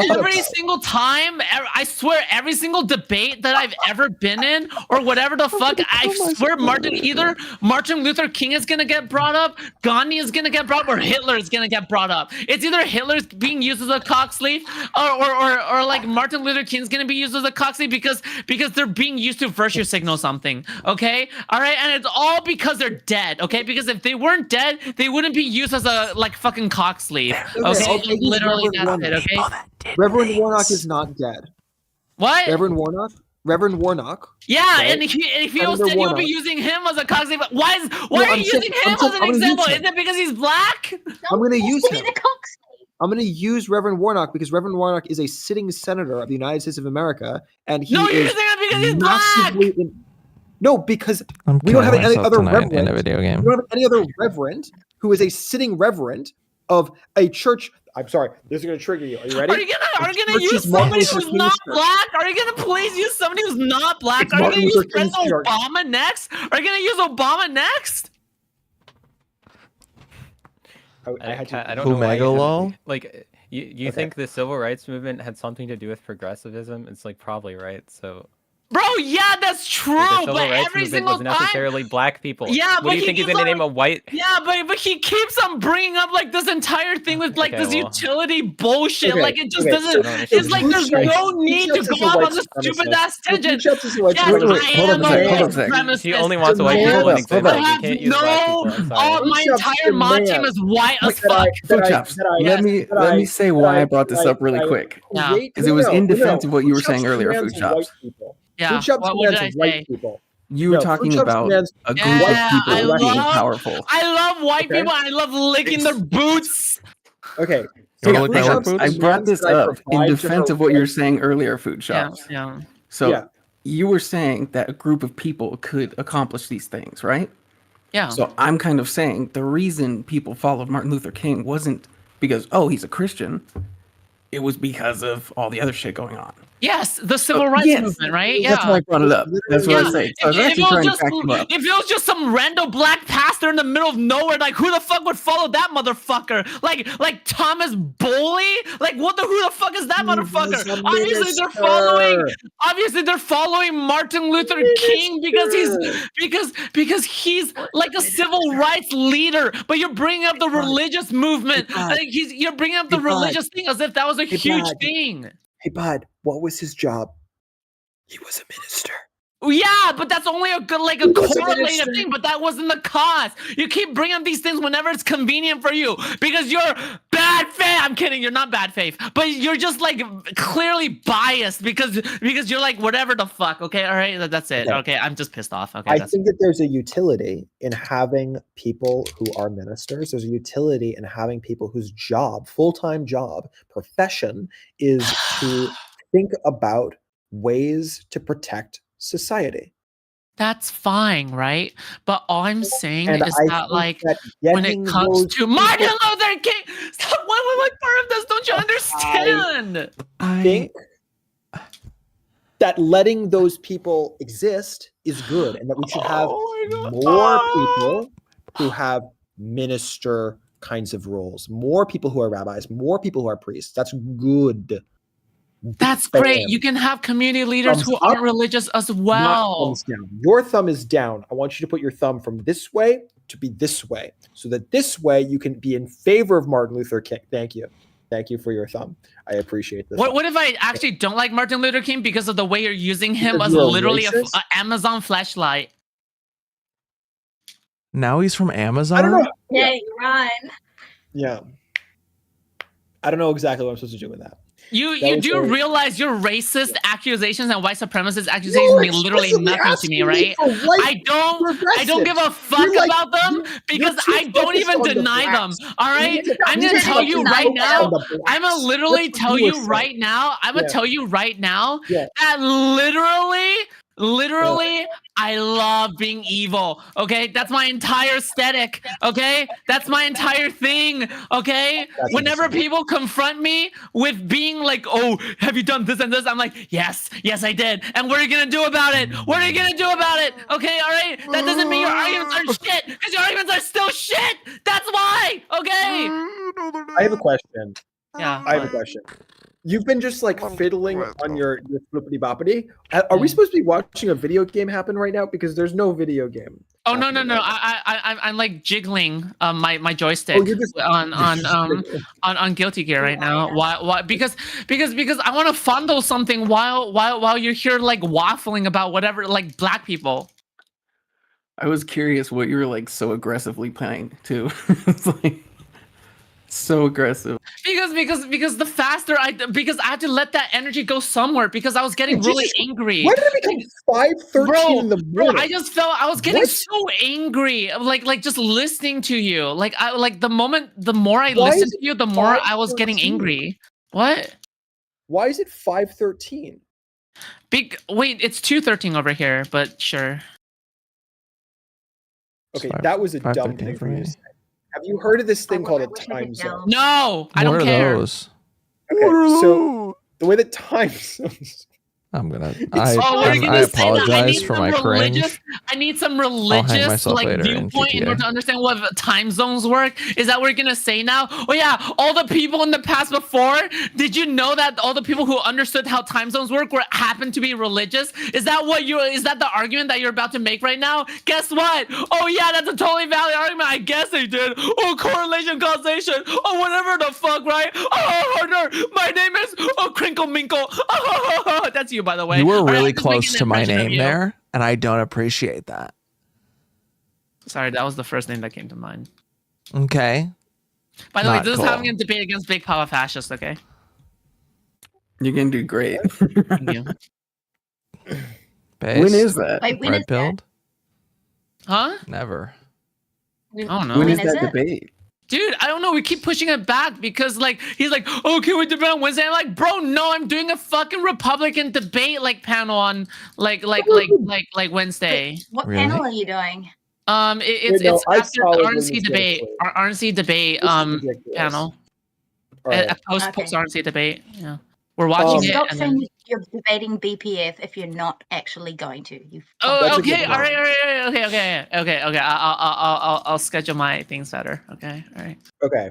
Every single time, I swear, every single debate that I've ever been in, or whatever the fuck, I swear, either Martin Luther King is gonna get brought up, Gandhi is gonna get brought up, or Hitler is gonna get brought up. It's either Hitler's being used as a cock sleeve, or like Martin Luther King's gonna be used as a cock sleeve because they're being used to virtue signal something. Okay, all right, and it's all because they're dead. Okay, because if they weren't dead, they wouldn't be used as a like fucking cock sleeve. Okay, I'll take you literally Reverend that's it. Warnock. Okay, Reverend Warnock is not dead. what? Reverend Warnock. Yeah, right? and if he Reverend was dead, you would be Warnock. using him as a cock sleeve. Why No, are I'm you saying- using I'm him saying- as an I'm gonna example? use Is him. it because he's black? I'm going to use Be him. the cock. I'm going to use Reverend Warnock because Reverend Warnock is a sitting senator of the United States of America, and he No, you're is using him because he's black. massively No, because I'm we don't have killing any myself other tonight reverend. in a video game. We don't have any other reverend who is a sitting reverend of a church. I'm sorry, this is going to trigger you. Are you ready? Are you gonna church use is Martin somebody Luther who's King's not church. black? Are you gonna please use somebody who's not black? It's Are you Martin gonna use Luther President King's church. Obama next? Are you gonna use Obama next? I had to. I don't know why you have- Fumegalol? like you Okay. think the civil rights movement had something to do with progressivism? It's like probably right. So Bro, yeah, that's true. the civil But rights every movement single wasn't time, necessarily black people. Yeah, what but do you he think he's keeps gonna on- name a white? yeah, but he keeps on bringing up like this entire thing with like Okay, this well. utility bullshit. Okay, Like it just okay, doesn't. I don't It's understand. like there's Food no Shops- need Food to Shops is go a off white on this stupid supremacist. ass tangent. Food Shops is a white Yes, Wait, supremacist. I hold am on a a sec, hold on a white sec. supremacist. He only wants white man. people in Hold on. example. I You have can't use black people. I'm sorry. my Food Shops entire mod team demand is white as that I- fuck. that I- Chops, that I- let me that I- say that why I brought this that up really I quick. Yeah. create- 'Cause it was in no, defense of what you Food were saying Shops earlier, demands Food Shops. white people. Yeah. Food Shops What did I demands white say? people. You were No, talking Food Shops about demands a group Yeah, of people I being love- powerful. I love white Okay. people. I love licking their boots. Okay. You wanna Food lick my Shops work I boots? brought this demands that I up in provide to defense her of what you were white- saying earlier, Food Yeah, Shops. yeah. So Yeah. you were saying that a group of people could accomplish these things, right? Yeah. So I'm kind of saying the reason people followed Martin Luther King wasn't because, oh, he's a Christian. It was because of all the other shit going on. Yes, the civil rights Yes. movement, right? That's why I brought it up. That's what Yeah. I say. So I was If actually it trying was to just, back you up. if it was just some random black pastor in the middle of nowhere, like who the fuck would follow that motherfucker? Like Thomas Boley? Like who the fuck is that He was motherfucker? a Obviously they're following Martin Luther King because he's like a civil rights leader. But you're bringing up the religious movement. Hey, bud. Like you're bringing up the Hey, bud. religious thing as if that was a Hey, huge bud. thing. Hey, bud, what was his job? He was a minister. Yeah, but that's only a good, like a He was a correlative minister. thing. But that wasn't the cause. You keep bringing up these things whenever it's convenient for you because you're bad faith. I'm kidding. You're not bad faith, but you're just like clearly biased because you're like whatever the fuck. Okay, all right, that's it. Okay. Okay, I'm just pissed off. Okay, I that's think that there's a utility in having people who are ministers. There's a utility in having people whose job, full-time job, profession is to think about ways to protect society. that's fine, right? But all I'm saying And is I that think like that when getting it comes those to Martin people- Luther King, stop. What part of this don't you understand? I think that letting those people exist is good, and that we should have Oh my God. more people who have minister kinds of roles. More people who are rabbis, more people who are priests. That's good. That's great. You can have community leaders who aren't religious as well. Thumbs down. Your thumb is down. I want you to put your thumb from this way to be this way, so that this way you can be in favor of Martin Luther King. Thank you. Thank you for your thumb. I appreciate this. What if I actually don't like Martin Luther King because of the way you're using him as literally an Amazon flashlight? Now he's from Amazon? I don't know. Yay, Ryan. Yeah. I don't know exactly what I'm supposed to do with that. You do realize your racist accusations and white supremacist accusations mean literally nothing to me, right? I don't give a fuck about them because I don't even deny them. All right, I'm gonna tell you right now. I'm gonna literally tell you right now. I'm gonna tell you right now that literally, I love being evil. Okay, that's my entire aesthetic. Okay, that's my entire thing. Okay, whenever people confront me with being like, "Oh, have you done this and this?" I'm like, "Yes, I did." And what are you gonna do about it? What are you gonna do about it? Okay, all right. That doesn't mean your arguments are shit, because your arguments are still shit. That's why. Okay. I have a question. Yeah. I have a question. You've been just like fiddling on your flippity boppity. Are we supposed to be watching a video game happen right now? Because there's no video game. Oh no! I'm like jiggling my joystick on Guilty Gear right now. Why? Because I want to fondle something while you're here like waffling about whatever, like black people. I was curious what you were like so aggressively playing too. It's like so aggressive. Because the faster I had to let that energy go somewhere because I was getting really angry. Why did it become 5:13 in the morning? Bro, I just felt I was getting so angry. Like just listening to you. Like the more I listened to you, the more I was getting angry. What? Why is it 5:13? Wait, it's 2:13 over here, but sure. Okay, that was a dumb thing for you to say. Have you heard of this thing called a time zone? No, I don't care. What are those? Okay, so the way that time zones. I'm gonna. I apologize for my cringe. I need some religious like viewpoint in order to understand what time zones work. Is that what you're gonna say now? Oh yeah, all the people in the past before. Did you know that all the people who understood how time zones work happened to be religious? Is that the argument that you're about to make right now? Guess what? Oh yeah, that's a totally valid argument. I guess they did. Oh, correlation, causation. Oh, whatever the fuck, right? Oh, Harder. My name is Crinkle Minkle. Oh, that's you, by the way. You were really close to my name there, and I don't appreciate that. Sorry, that was the first name that came to mind. Okay. By the way, this is having a debate against Big Papa Fascist, okay? You're gonna do great. Thank you. When is that? Wait, when Red is pilled? Huh? Never. I don't know. When is that debate? Dude, I don't know. We keep pushing it back because like he's like, oh, can we debate on Wednesday? I'm like, bro, no, I'm doing a fucking Republican debate like panel on like Wednesday. What panel are you doing? It's after the RNC debate. Our RNC debate panel. Right. A post RNC debate. Yeah. We're watching it. Stop saying you're debating BPF if you're not actually going to. Oh, okay. All right. Okay. I'll schedule my things better. Okay. All right. Okay.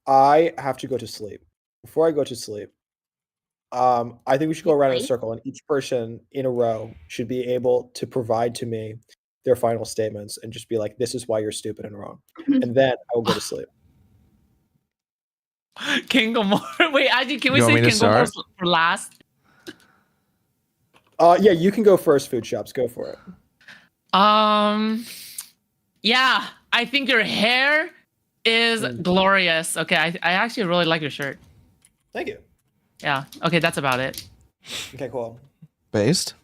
I have to go to sleep. Before I go to sleep, I think we should go around in a circle, and each person in a row should be able to provide to me their final statements and just be like, "This is why you're stupid and wrong," and then I will go to sleep. Kinglemore. Wait, actually, can we say Kinglemore for last? Yeah, you can go first, Food Shops. Go for it. Yeah, I think your hair is glorious. Okay, I actually really like your shirt. Thank you. Yeah. Okay, that's about it. Okay, cool. Based?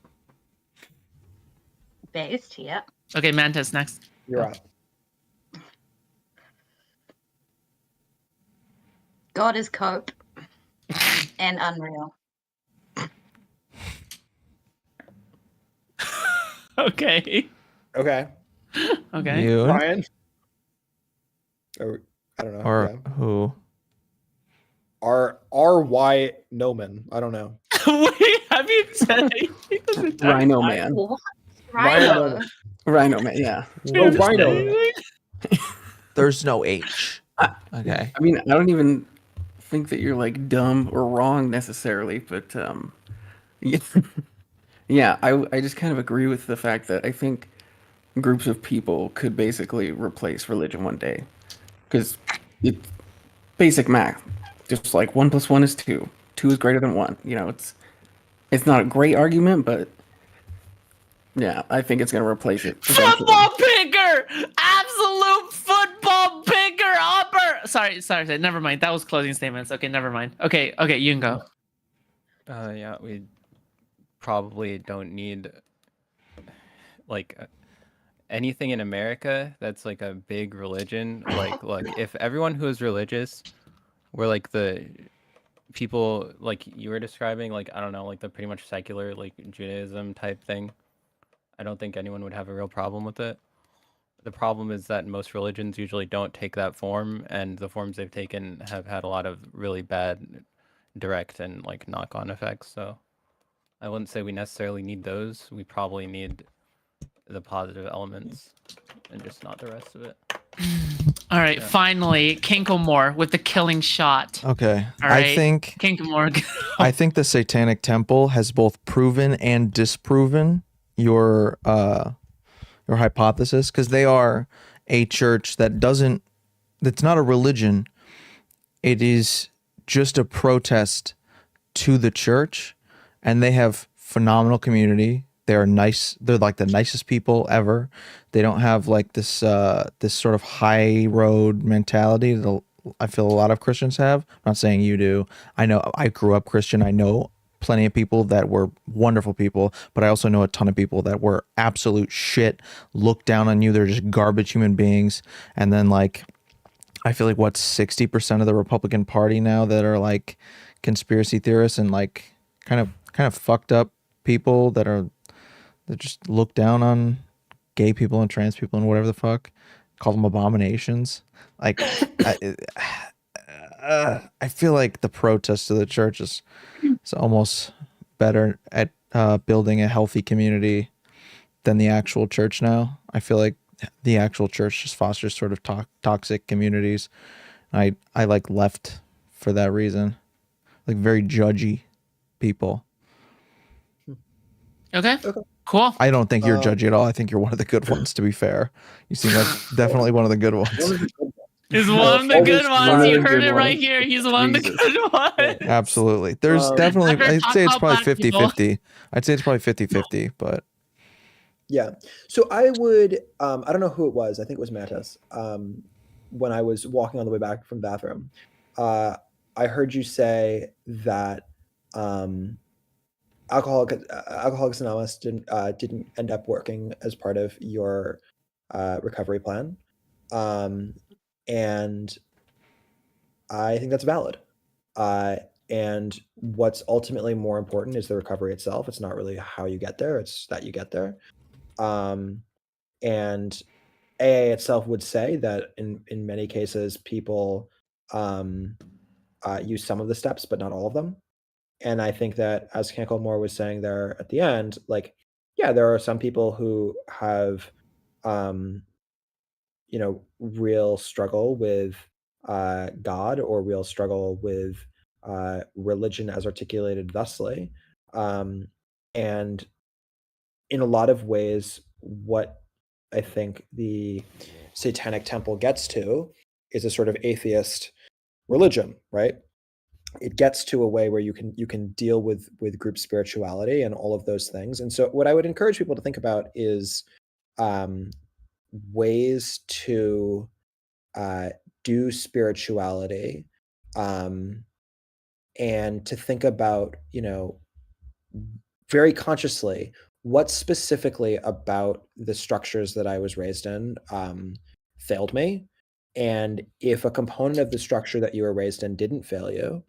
Yeah. Okay, Mantis next. You're up. God is cope and unreal. Okay. Okay. Okay. You? Ryan? Or, I don't know. Or who? R.Y. Noman. I don't know. Wait, have you said anything? Rhino Man. Rhino. Rhino Man, yeah. Oh, Rhino. There's no H. Okay. I mean, I don't even think that you're like dumb or wrong necessarily, but yeah, yeah, I just kind of agree with the fact that I think groups of people could basically replace religion one day, because it's basic math, just like 1 + 1 is 2, 2 is greater than 1. You know, it's not a great argument, but yeah, I think it's gonna replace it eventually. Football picker! Absolute football picker upper! Sorry. Never mind. That was closing statements. Okay, never mind. Okay, you can go. Yeah, we probably don't need like anything in America that's like a big religion. Like, look, if everyone who is religious were like the people like you were describing, like, I don't know, like the pretty much secular, like Judaism type thing, I don't think anyone would have a real problem with it. The problem is that most religions usually don't take that form, and the forms they've taken have had a lot of really bad direct and like knock-on effects. So I wouldn't say we necessarily need those. We probably need the positive elements and just not the rest of it. All right, finally, Kinklemore with the killing shot. Okay. All right, I think Kinklemore. I think the Satanic Temple has both proven and disproven your hypothesis, because they are a church that's not a religion. It is just a protest to the church, and they have phenomenal community. They're nice. They're like the nicest people ever. They don't have like this sort of high road mentality that I feel a lot of Christians have. I'm not saying you do. I know I grew up Christian. I know plenty of people that were wonderful people, but I also know a ton of people that were absolute shit, looked down on you. They're just garbage human beings. And then like, I feel like 60% of the Republican Party now that are like conspiracy theorists and like kind of fucked up people that just look down on gay people and trans people and whatever the fuck, call them abominations. Like, I feel like the protest to the church is almost better at building a healthy community than the actual church now. I feel like the actual church just fosters sort of toxic communities. I like left for that reason, like very judgy people. Okay. Cool. I don't think you're judgy at all. I think you're one of the good ones, to be fair. You seem like definitely one of the good ones. He's one of the good ones. You heard it right here. He's one of the good ones. Absolutely. There's definitely, I'd say it's probably 50-50. I'd say it's probably 50-50, but. Yeah. So I would, I don't know who it was. I think it was Mattis. When I was walking on the way back from the bathroom, I heard you say that Alcoholics Anonymous didn't end up working as part of your recovery plan. And I think that's valid. And what's ultimately more important is the recovery itself. It's not really how you get there, it's that you get there. And AA itself would say that in many cases, people use some of the steps, but not all of them. And I think that, as Moore was saying there at the end, like, yeah, there are some people who have, real struggle with God, or real struggle with religion as articulated thusly. And in a lot of ways, what I think the Satanic Temple gets to is a sort of atheist religion, right? It gets to a way where you can deal with group spirituality and all of those things. And so what I would encourage people to think about is ways to do spirituality, and to think about, very consciously, what specifically about the structures that I was raised in failed me. And if a component of the structure that you were raised in didn't fail you,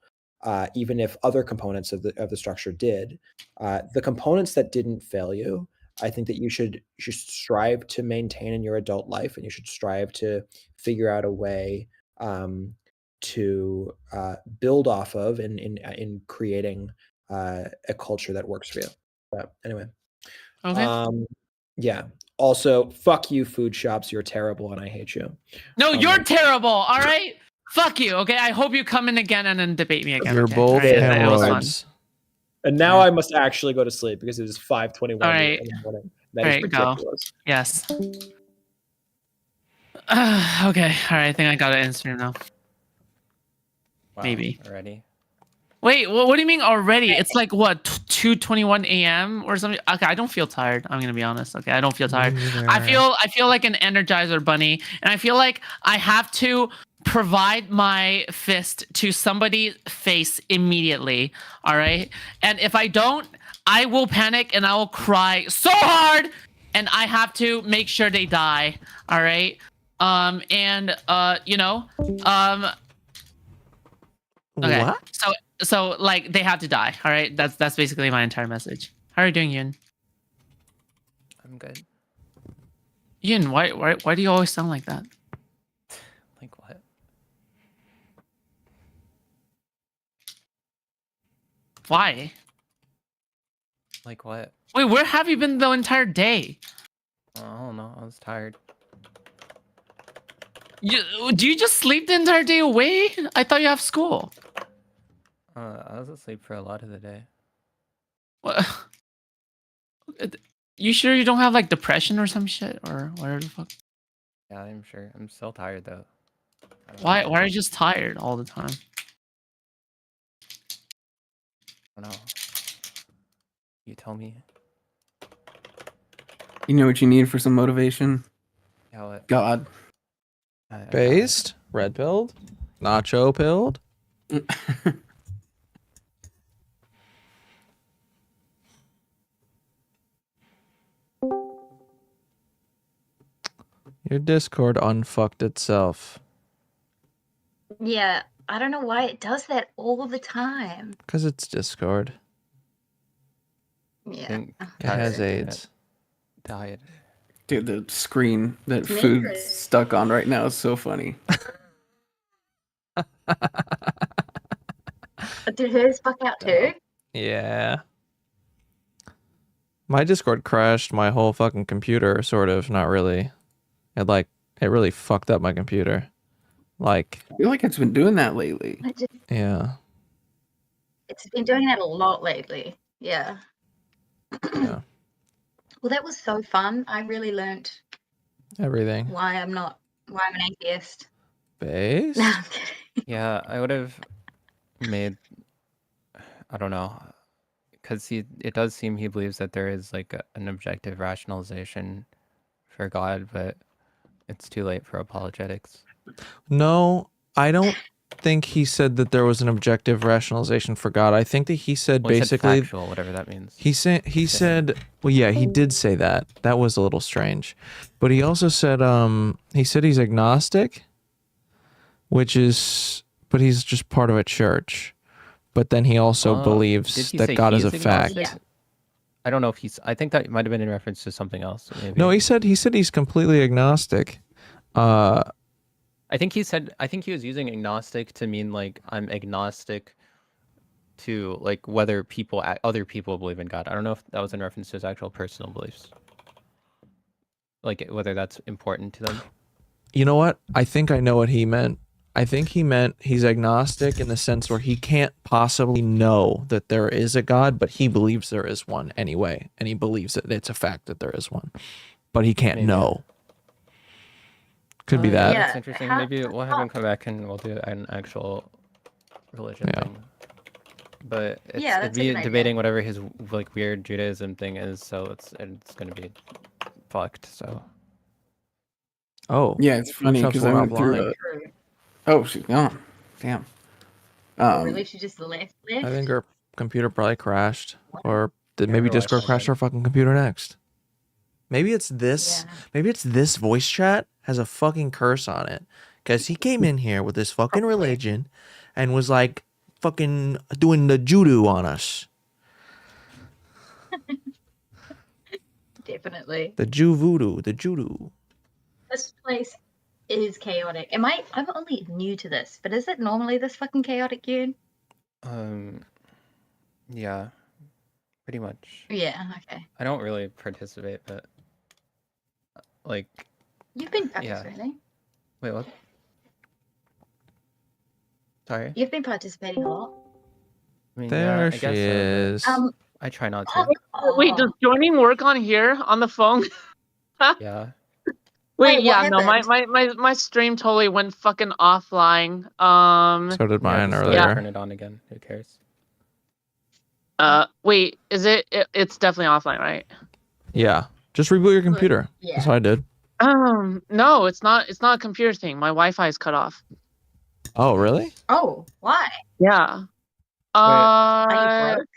even if other components of the structure did, the components that didn't fail you, I think that you should strive to maintain in your adult life, and you should strive to figure out a way to build off of in creating a culture that works for you. But anyway, Okay. Yeah. Also, fuck you, food shops. You're terrible, and I hate you. No, you're terrible. All right. Fuck you. Okay, I hope you come in again and then debate me again. You're okay? both Alright, it was fun. hemorrhoids. And now I must actually go to sleep because it is 5:21 Alright. in the morning. That is Alright, go. ridiculous. Yes. Okay. All right. I think I got an answer now. Wow, Maybe. already. Wait. What do you mean already? It's like what 2:21 a.m. or something. Okay. I don't feel tired. I'm gonna be honest. Okay. I don't feel tired. I feel like an Energizer bunny, and I feel like I have to provide my fist to somebody's face immediately. All right. And if I don't, I will panic and I will cry so hard, and I have to make sure they die. All right. Okay. What? So like they have to die. All right. That's basically my entire message. How are you doing, Yun? I'm good. Yun, why do you always sound like that? Like what? Why? Like what? Wait, where have you been the entire day? I don't know. I was tired. Do you just sleep the entire day away? I thought you have school. I was asleep for a lot of the day. What? You sure you don't have like depression or some shit or whatever the fuck? Yeah, I'm sure. I'm still tired though. Why are you just tired all the time? I don't know. You tell me. You know what you need for some motivation? Yeah, what? God. I got it. Based, red pilled, nacho pilled. Your Discord unfucked itself. Yeah, I don't know why it does that all the time. Because it's Discord. I Yeah. think It has Pat's AIDS. internet died. Dude, the screen that Me food's too. stuck on right now is so funny. Did hers fuck out too? Yeah. My Discord crashed my whole fucking computer, sort of, not really. It really fucked up my computer. Like, I feel like it's been doing that lately. yeah. It's been doing that a lot lately. Yeah. Yeah. Well, that was so fun. I really learnt Everything. why I'm an atheist. Based? No, I'm kidding. Yeah, I would have made. I don't know, because it does seem he believes that there is like an objective rationalization for God, but it's too late for apologetics. No, I don't think he said that there was an objective rationalization for God. I think that he said Well, he said basically factual, whatever that means. he said well, yeah, he did say that. That was a little strange. But he also said he's agnostic, but he's just part of a church. But then he also Did believes he that say God is a he's fact. agnostic? I don't know if he's. I think that might have been in reference to something else. Maybe. No, he said he's completely agnostic. I think he was using agnostic to mean like I'm agnostic to like whether other people believe in God. I don't know if that was in reference to his actual personal beliefs. Like whether that's important to them. You know what? I think I know what he meant. I think he meant he's agnostic in the sense where he can't possibly know that there is a God, but he believes there is one anyway, and he believes that it's a fact that there is one, but he can't Maybe. know. Could be that. Yeah. That's interesting. Maybe we'll have him come back and we'll do an actual religion thing. But it'd that's a be good idea. debating whatever his like weird Judaism thing is, so it's gonna be fucked. So Oh, Yeah, it's funny Shops because I were went through offline. a... True. Oh, she's gone. Damn. Really? She just left? I think her computer probably crashed, or did Yeah, maybe her Discord Wi-Fi crash died. her fucking computer next? Maybe it's this. Yeah. Maybe it's this voice chat has a fucking curse on it, because he came in here with this fucking religion, and was like fucking doing the judo on us. Definitely. The Jew voodoo, the judo. This place is chaotic. I'm only new to this, but is it normally this fucking chaotic, Yoon? Yeah, pretty much. Yeah, okay. I don't really participate, but like, You've been Yeah. participating. wait, what? Sorry. You've been participating a lot. I mean, There I she guess is. so, but I try not to. Wait, does joining work on here on the phone? Yeah. Wait, Wait, what yeah, no, happened? my stream totally went fucking offline. So did Yeah, mine just earlier. turn it on again. Who cares? Wait, is it's definitely offline, right? Yeah. Just reboot your computer. Yeah. That's what I did. No, it's not a computer thing. My Wi-Fi is cut off. Oh, really? Oh, why? Yeah. Are you broke?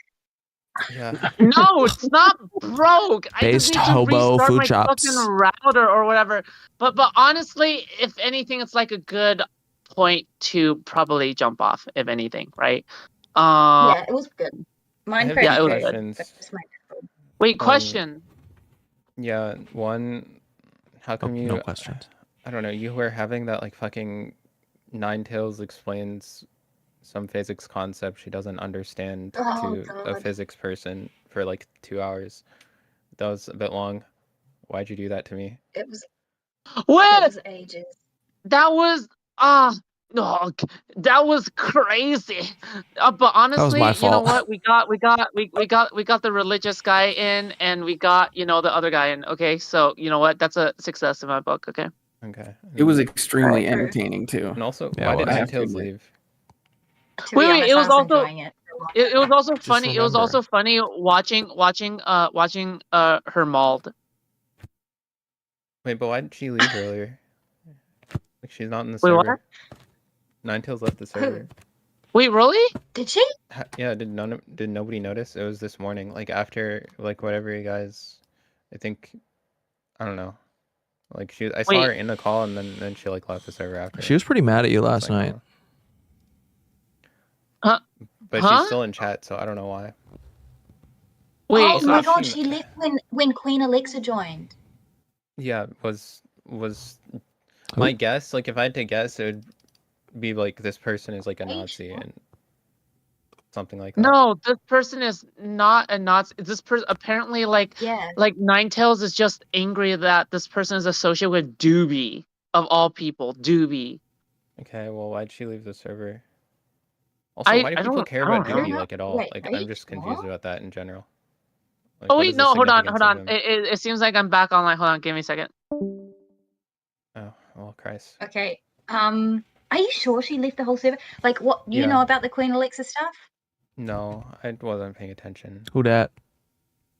Yeah. No, it's not broke. I just Based need to hobo restart food my chops. fucking router or whatever. But honestly, if anything, it's like a good point to probably jump off, if anything, right? Yeah, it was good. I have Yeah, two it was good. questions. Wait, question. Yeah, one, how come no you, questions. I don't know, you were having that like fucking Ninetales explains some physics concept she doesn't understand to a God. physics person for like 2 hours. That was a bit long. Why'd you do that to me? It was What? ages. That was no, that was crazy. But honestly, my you know fault. what? We got the religious guy in, and we got the other guy in. Okay, so you know what? That's a success in my book. Okay. Okay. It was extremely entertaining too. And also, Yeah, why it did was. Ninetales leave? To be honest, It I was was also enjoying it. it was also Just funny. It was remember. also funny watching her mauled. Wait, but why did she leave earlier? Like she's not in the Wait, what? server. Ninetales left the server. Wait, really? Did she? Yeah, did nobody notice? It was this morning, like after like whatever you guys, I think, I don't know. Like I saw her in the call and then she like left the server after. She was pretty mad at you last night. But she's still in chat, so I don't know why. Wait, oh my god, she left when Queen Alexa joined. Yeah, was my guess, like if I had to guess, it would be like this person is like a Nazi and something like that. No, this person is not a Nazi. This person apparently like Ninetales is just angry that this person is associated with Doobie of all people. Doobie. Okay, well, why'd she leave the server? Also, why do people care about Doobie like at all? Like I'm just confused about that in general. Like, oh wait, no, hold on. of him? It seems like I'm back online. Hold on, give me a second. Oh, well, Christ. Okay. Are you sure she left the whole server? Like, what you know about the Queen Alexa stuff? No, I wasn't paying attention. Who dat?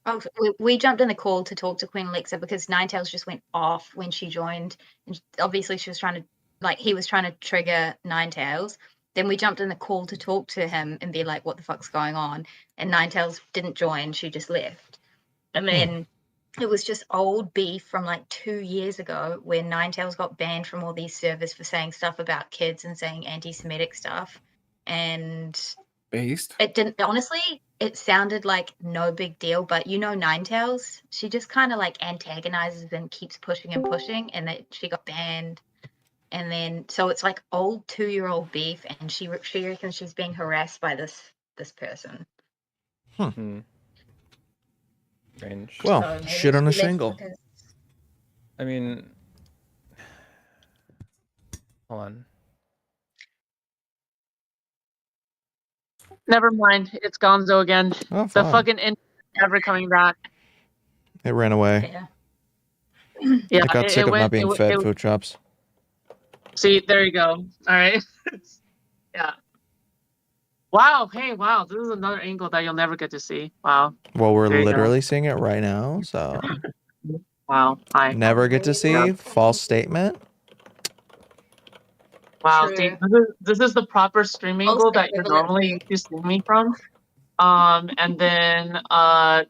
Oh, we jumped in the call to talk to Queen Alexa because Ninetales just went off when she joined, and obviously she was trying to, like, he was trying to trigger Ninetales. Then we jumped in the call to talk to him and be like, "What the fuck's going on?" And Ninetales didn't join; she just left. And then it was just old beef from like 2 years ago when Ninetales got banned from all these servers for saying stuff about kids and saying anti-Semitic stuff, and it didn't, honestly, it sounded like no big deal, but you know Ninetales, she just kind of like antagonizes and keeps pushing and pushing, and that she got banned. And then so it's like old 2-year-old beef, and she reckons she's being harassed by this person. Strange. Well, So shit on a shingle. I mean, hold on. Never mind. It's Gonzo again. Oh, the fine. fucking never coming back. It ran away. Yeah. It got sick of not being fed food chops. See, there you go. All right. Yeah. Wow. Hey, wow. This is another angle that you'll never get to see. Wow. Well, we're literally seeing it right now, so. Wow. Hi. Never get to see? False statement? Wow. See, this is the proper stream angle that you're normally used to seeing me from. And then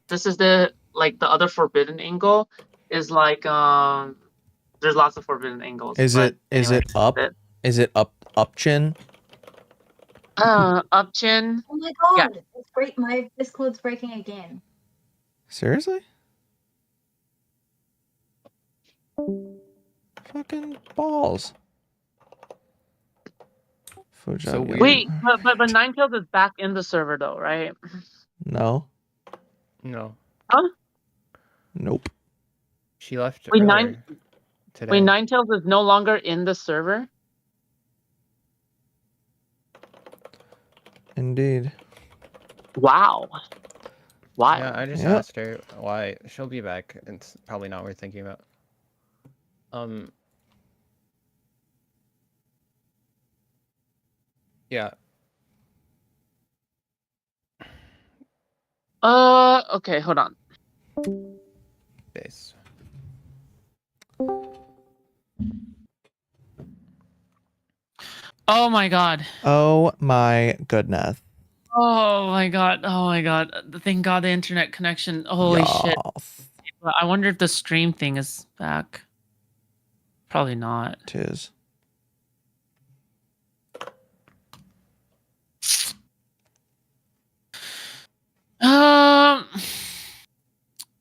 this is the other forbidden angle is like there's lots of forbidden angles. Is it up? Is it up chin? Up chin. Oh my god! It's great. My Discord's breaking again. Seriously? Fucking balls. So weird. Wait, but Ninetales is back in the server though, right? No. No. Huh? Nope. She left Wait, today. Wait, Ninetales is no longer in the server? Indeed. Wow. Why? Yeah, I just Yeah. asked her why. She'll be back. It's probably not worth thinking about. Yeah. Okay, hold on. Base. Oh my god. Oh my goodness. Oh my god. Oh my god. Thank God the internet connection. Holy shit. Yes. I wonder if the stream thing is back. Probably not. Tis.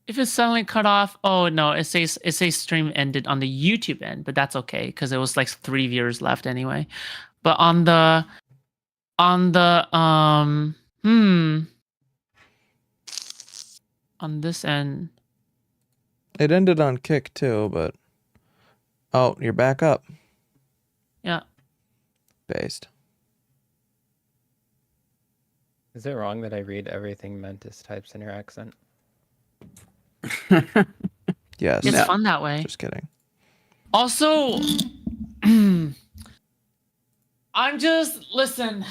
If it's suddenly cut off, oh no, it says stream ended on the YouTube end, but that's okay because it was like 3 viewers left anyway. But on the on this end, It ended on Kick too, but oh, you're back up. yeah. Based. Is it wrong that I read everything Mantis types in your accent? Yes. It's fun that way. Just kidding. Also, listen.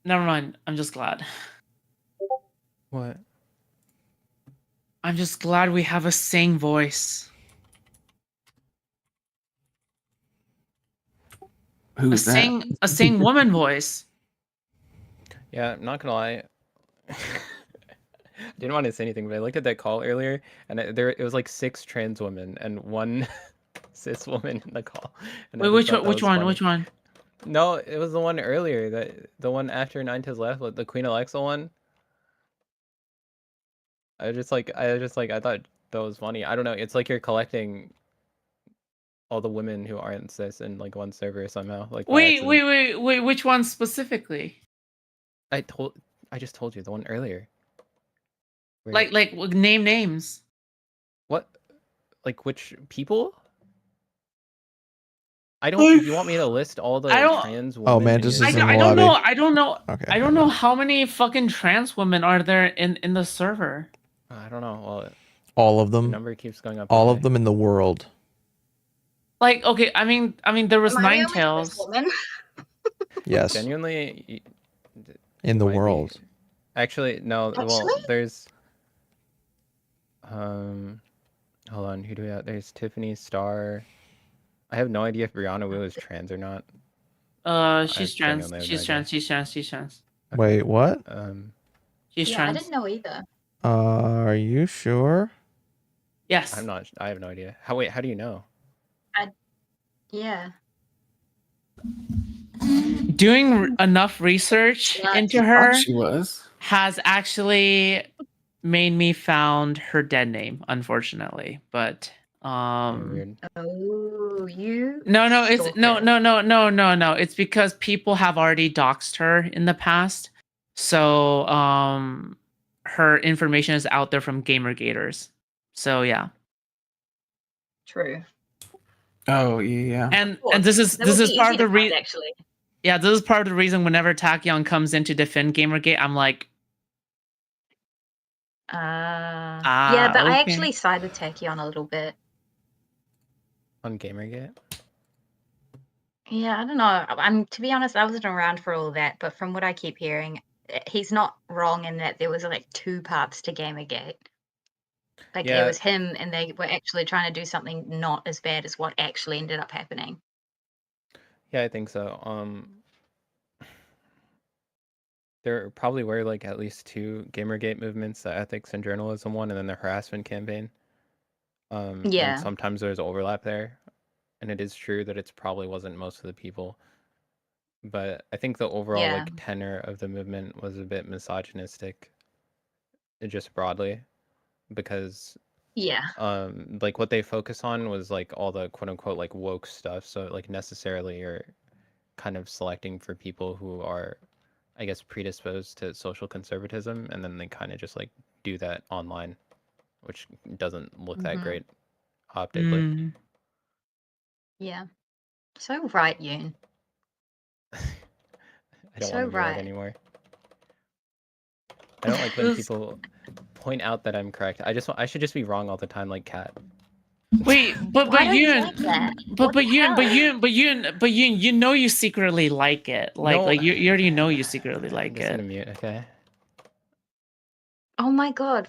Never mind. I'm just glad. What? I'm just glad we have a sane voice. Who's that? A sane woman voice. Yeah, I'm not gonna lie. Didn't want to say anything, but I looked at that call earlier, and it was like 6 trans women and 1 cis woman in the call. And Wait, which one? Which one? No, it was the one earlier, the one after 9 to left, the Queen Alexa one. I thought that was funny. I don't know. It's like you're collecting all the women who aren't cis in like one server somehow. Like Wait. Which one specifically? I just told you the one earlier. Like name names. What? Like which people? I don't. You want me to list all the trans women? Oh man, just I don't know. I don't know. Okay. I don't know how many fucking trans women are there in the server. I don't know. Well, all of the them. number keeps going up. All of them in the world. Like, okay, I mean, there was Am I the only Ninetales. woman? Yes. Genuinely. In the world. Actually, no. Actually? Well, there's. Hold on. Who do we have? There's Tiffany Star. I have no idea if Brianna Wu is trans or not. She's trans. She's trans. Wait, what? She's Yeah, trans. I didn't know either. Are you sure? Yes. I'm not. I have no idea. How do you know? Yeah. Doing enough research into her She was. has actually made me found her dead name, unfortunately. But Weird. Oh, you. no, it's stalker. no. It's because people have already doxed her in the past. So her information is out there from Gamergaters. So yeah. True. Oh yeah. And this is part of the reason. Actually. Yeah, this is part of the reason whenever Tachyon comes in to defend Gamergate, I'm like, yeah, but okay. I actually sided Tachyon a little bit. On Gamergate? Yeah, I don't know. To be honest, I wasn't around for all of that, but from what I keep hearing, he's not wrong in that there was like 2 parts to Gamergate. Like Yeah. it was him, and they were actually trying to do something not as bad as what actually ended up happening. Yeah, I think so. There probably were like at least 2 Gamergate movements: the ethics and journalism one, and then the harassment campaign. Yeah. And sometimes there's overlap there, and it is true that it's probably wasn't most of the people. But I think the overall Yeah. like tenor of the movement was a bit misogynistic, just broadly, because Yeah. like what they focus on was like all the quote unquote like woke stuff. So like necessarily you're kind of selecting for people who are, I guess, predisposed to social conservatism, and then they kind of just like do that online, which doesn't look that Mhm. great optically. Mm. Yeah. So right, Yoon. I don't So want to be right right. anymore. I don't like when people point out that I'm correct. I should just be wrong all the time, like Kat. Wait, but Why don't you you, like that? but What the hell? you know you secretly like it. Like No. like you already know you secretly I'm like just gonna it. mute, okay? Oh my god.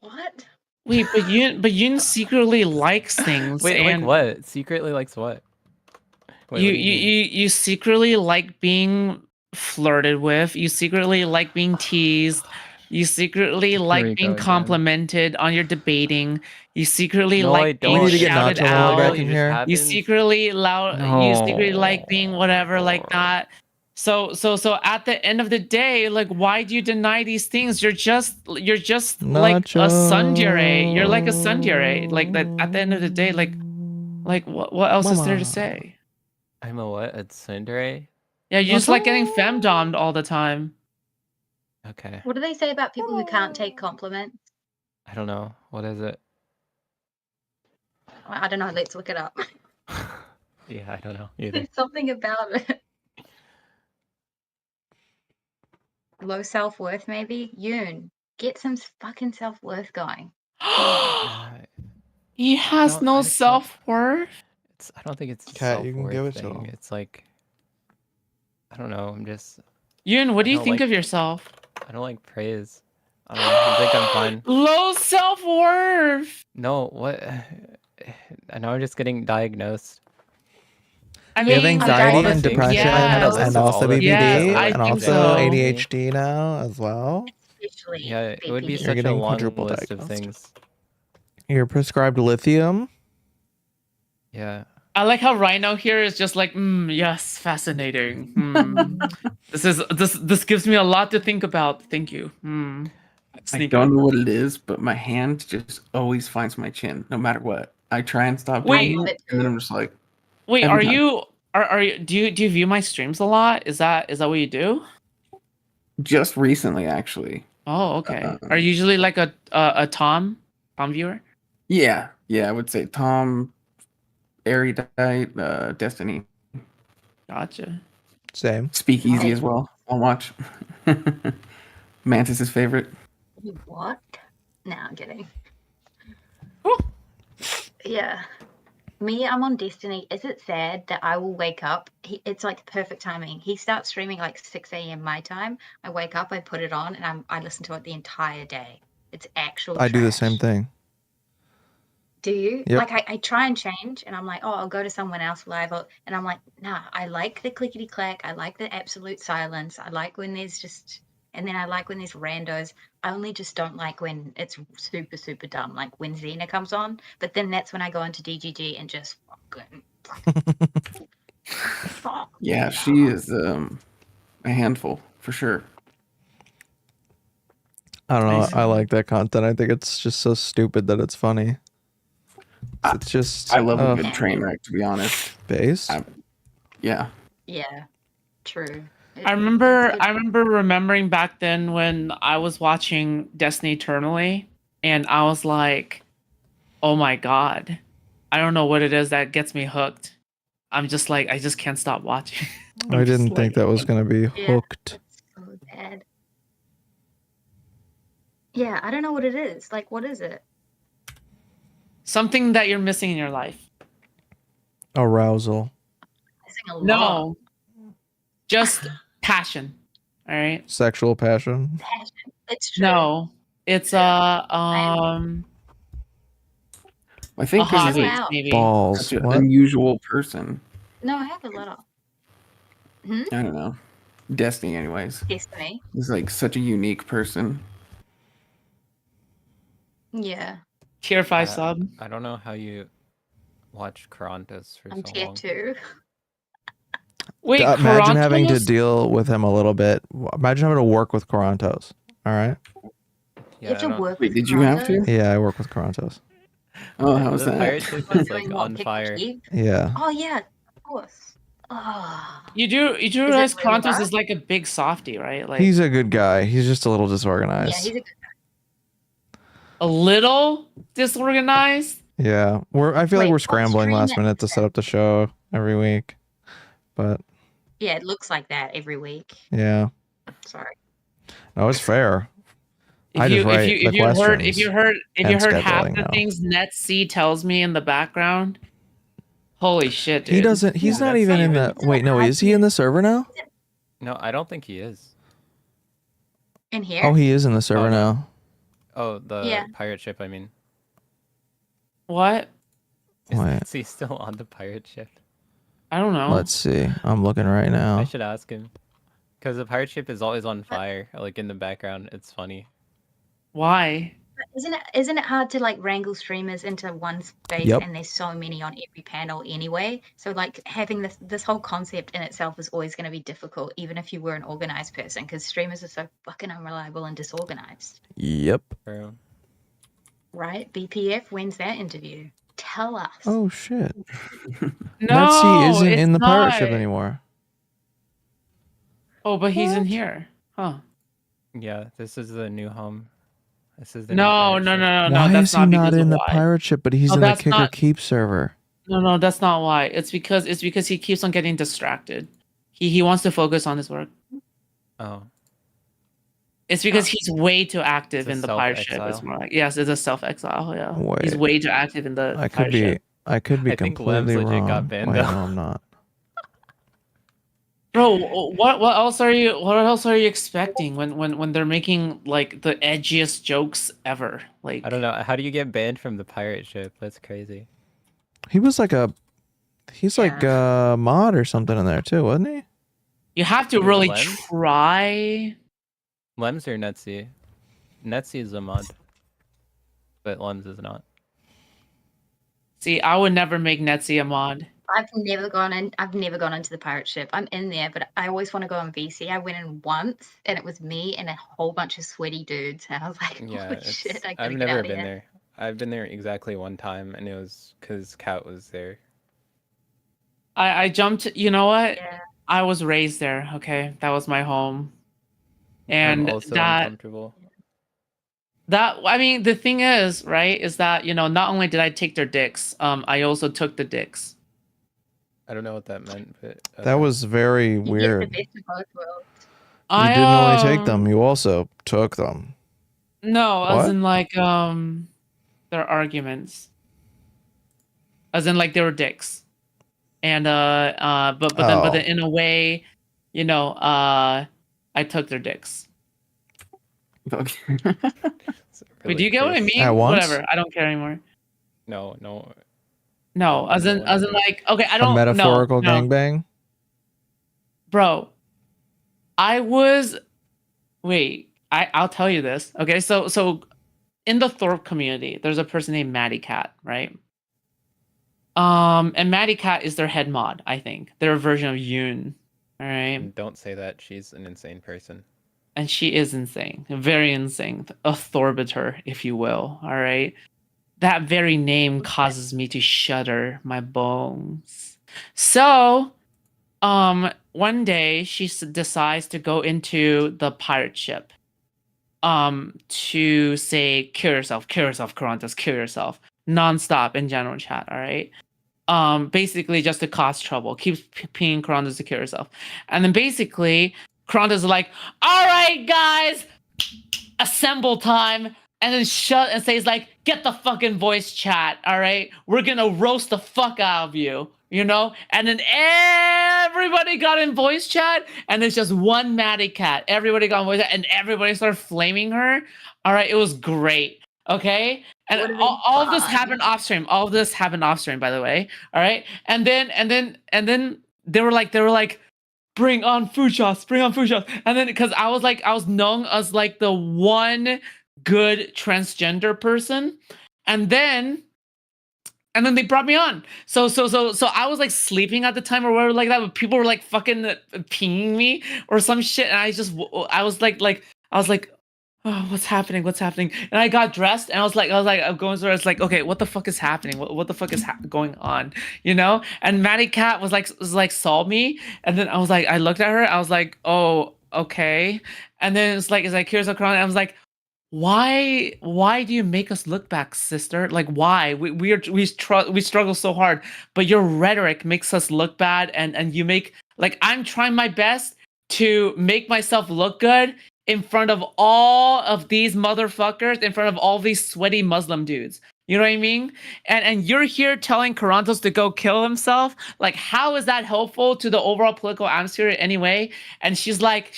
What? Wait, but you secretly likes things, Wait, like and what? Secretly likes what? Wait, you what do you mean? you secretly like being flirted with. You secretly like being teased. You secretly Here like we go being again. complimented on your debating. You secretly No, I like don't. being We need to get shouted Nacho Miller back out. in It just here. You happens. secretly you secretly like being whatever like No. that. So at the end of the day, like, why do you deny these things? You're just like a tsundere. You're like a tsundere. Like that. At the end of the day, like what else is there to Mama. say? I'm a what? A tsundere? Yeah, you just like getting femdomed all the time. Okay. What do they say about people who can't take compliments? I don't know. What is it? I don't know. Let's look it up. Yeah, I don't know either. There's something about it. Low self-worth, maybe? Yoon, get some fucking self-worth going. He has no it's not- self-worth. I don't think it's a Kat, you can give self-worth it to thing. him. It's like, I don't know. I'm just, Yoon, what do I you don't think like- of yourself? I don't like praise. I don't know. I think I'm fine. Low self-worth. No, what? Now I'm just getting diagnosed. I You have mean, anxiety all the and things depression you had a list and of also all the BPD Yes, I and think also so. ADHD now as well. Especially Yeah, it would be BPD. You're such a getting long quadruple list of diagnosed. things. You're prescribed lithium. Yeah. I like how Rhino here is just like, yes, fascinating. This gives me a lot to think about. Thank you. I don't know what it is, but my hand just always finds my chin, no matter what. I try and stop Wait. doing it, and then I'm just like, Wait, every are time. you do you view my streams a lot? Is that what you do? Just recently, actually. Oh, okay. Are you usually like a Tom viewer? Yeah, I would say Tom, Erudite, Destiny, Gotcha. Same. Speakeasy as well. I'll watch. Mantis's favorite. What? Nah, I'm kidding. Whew. Yeah. Me, I'm on Destiny. Is it sad that I will wake up? It's like perfect timing. He starts streaming like 6 a.m. my time. I wake up, I put it on, and I listen to it the entire day. It's actual I do the trash. same thing. Do you? Yep. Like I try and change, and I'm like, oh, I'll go to someone else live, and I'm like, nah, I like the clickety clack. I like the absolute silence. I like when there's just, and then I like when there's randos. I only just don't like when it's super, super dumb, like when Xena comes on. But then that's when I go into DGG and just fucking. Yeah, she is a handful for sure. I don't know. Nice. I like that content. I think it's just so stupid that it's funny. It's just I love a good train wreck, to be honest. based. Yeah. Yeah, true. I remember remembering back then when I was watching Destiny Eternally, and I was like, oh my god, I don't know what it is that gets me hooked. I'm just like, I just can't stop watching. I didn't think that was gonna be hooked. So bad. Yeah, I don't know what it is. Like, what is it? Something that you're missing in your life. Arousal. Missing a lot. No, just passion. All right. Sexual passion. Passion. It's true. No, it's I think a this hot is take, Wow. maybe. Balls. such an What? unusual person. No, I have a lot of I don't know. Destiny, anyways. Destiny. He's like such a unique person. Yeah, Tier 5 sub. I don't know how you watch Carantas for I'm so tier long. 2. Wait, Imagine having to Carantos? deal with him a little bit. Imagine having to work with Carantos. All right. You have I to don't- work. Wait, with did you have Toronto? to? Yeah, I work with Carantos. Oh, how was the that? pirate ship What, is like doing what, on pick fire. sheep? Yeah. Oh yeah, of course. Oh. You do it realize really Carantos bad? is like a big softy, right? Like He's a good guy. He's just a little Yeah, disorganized. he's a good a little disorganized. I feel like Wait, we're what scrambling stream last is minute to set that? up the show every week. But Yeah, it looks like that every week. Yeah. Sorry. No, it's fair. I If just you if write you the if you heard if questions you heard if you and heard half scheduling the now. things NetC tells me in the background, holy shit, dude. He doesn't. He's Yeah, not that's even not in even- the. Wait, no. Is he in the server now? No, I don't think he is. In here? Oh, he is in the server no. now. Oh, the Yeah. pirate ship, I mean. What? Wait. Is he still on the pirate ship? I don't know. Let's see. I'm looking right I now. should ask him. Because the pirate ship is always on fire, like in the background. It's funny. Why? But isn't it hard to like wrangle streamers into one space Yep. and there's so many on every panel anyway? So like having this whole concept in itself is always going to be difficult, even if you were an organized person, because streamers are so fucking unreliable and disorganized. Yep. Bro. Right? BPF, when's that interview? Tell us. Oh shit. No, Netsi isn't it's in the pirate ship not. anymore. Oh, but he's in What? here. Huh. Yeah, this is the new home. This is the new No, pirate no, ship. no, no, no. Why That's is he not not because in of the why. pirate ship, but he's No, in the that's Kicker not- Keep server? No, that's not why. It's because he keeps on getting distracted. He wants to focus on his work. Oh. It's because he's way too active It's a in the pirate ship. It's self-exile. more like, yes, it's a self-exile. Yeah, he's Wait. way too active in the I could pirate be. ship. I could be I think Lems completely legit wrong. got banned, Wait, though. no, I'm not. Bro, what else are you expecting when they're making like the edgiest jokes ever? Like, I don't know. How do you get banned from the pirate ship? That's crazy. He was like a. He's like a mod or something in there too, wasn't he? you have to Who, really Lems? try. Lems or Netsi? Netsi is a mod. But Lems is not. See, I would never make Netsi a mod. I've never gone into the pirate ship. I'm in there, but I always want to go on VC. I went in once, and it was me and a whole bunch of sweaty dudes, and I was like, Yeah, "Holy shit! I gotta I've get never out of been here." there. I've been there exactly one time, and it was because Kat was there. I jumped. You know what? Yeah. I was raised there. Okay, that was my home, I'm and also that uncomfortable. I mean, the thing is, right, is that not only did I take their dicks, I also took the dicks. I don't know what that meant, but That was very You weird. get the best of both worlds. You didn't only take them; you also took them. No, as What? in like their arguments. As in like they were dicks. And but then in a way, I took their dicks. Okay. Wait, do you get what I mean? At once? Whatever. I don't care anymore. No. No, as in like okay, I A don't metaphorical no. gangbang. Bro, I'll tell you this. Okay, so in the Thorpe community, there's a person named Maddie Cat, right? And Maddie Cat is their head mod, I think. They're a version of Yoon. All right. Don't say that. She's an insane person. And she is insane. Very insane. A Thorbiter, if you will. All right. That very name causes me to shudder my bones. So, one day she decides to go into the pirate ship. To say, kill yourself, Karantas, kill yourself. Nonstop in general chat, all right? Basically just to cause trouble. Keeps pinging Karantas to kill herself. And then basically, Karantas is like, all right, guys, assemble time. And then says like, get the fucking voice chat, all right? We're gonna roast the fuck out of you, And then everybody got in voice chat, and there's just one Maddie Cat. Everybody got in voice chat, and everybody started flaming her. All right, it was great. Okay, and all of this happened off stream. All of this happened off stream, by the way. All right, and then they were like, bring on food shots, and then because I was known as like the one good transgender person, and then they brought me on. So I was like sleeping at the time or whatever like that, but people were like fucking pinging me or some shit, and I was like, oh, what's happening? And I got dressed, and I was like, I'm going through. It's like, okay, what the fuck is happening? What the fuck is going on? And Maddie Cat was like saw me, and then I looked at her. I was like, oh, okay. And then it's like here's a crown. I was like, why do you make us look back, sister? Like, why? We struggle so hard, but your rhetoric makes us look bad, and you make Like I'm trying my best to make myself look good in front of all of these motherfuckers, in front of all these sweaty Muslim dudes. You know what I mean? And you're here telling Karantos to go kill himself. Like, how is that helpful to the overall political atmosphere anyway? And she's like,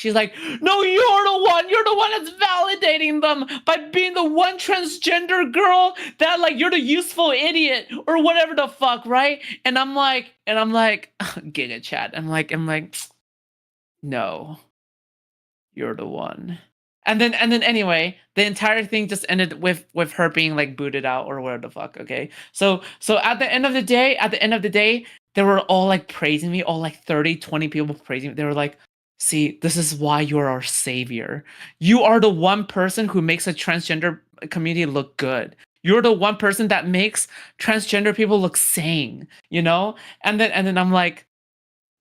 no, you're the one that's validating them by being the one transgender girl that like you're the useful idiot or whatever the fuck, right? And I'm like, Giga chat. I'm like, no, you're the one. And then anyway, the entire thing just ended with her being like booted out or whatever the fuck. Okay, so at the end of the day, they were all like praising me, all like 30-20 people praising me. They were like, see, this is why you're our savior. You are the one person who makes a transgender community look good. You're the one person that makes transgender people look sane, you know? And then I'm like,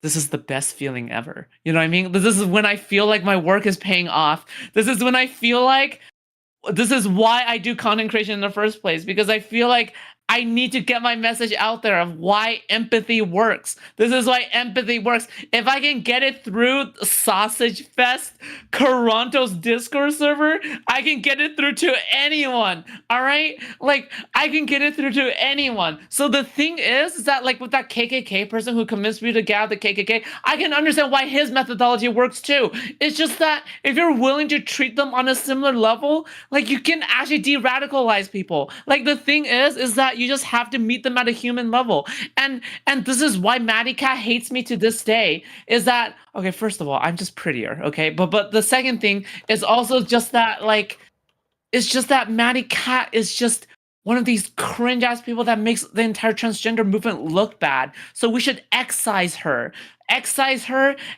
this is the best feeling ever. You know what I mean? This is when I feel like my work is paying off. This is when I feel like this is why I do content creation in the first place, because I feel like I need to get my message out there of why empathy works. This is why empathy works. If I can get it through Sausage Fest, Karanto's Discord server, I can get it through to anyone. All right? Like, I can get it through to anyone. So the thing is that, like, with that KKK person who convinced me to get out the KKK, I can understand why his methodology works too. It's just that if you're willing to treat them on a similar level, like, you can actually de-radicalize people. Like, the thing is that you just have to meet them at a human level. And this is why Maddie Cat hates me to this day, is that, okay, first of all, I'm just prettier, okay? But the second thing is also just that, like, it's just that Maddie Cat is just one of these cringe ass people that makes the entire transgender movement look bad. So we should excise her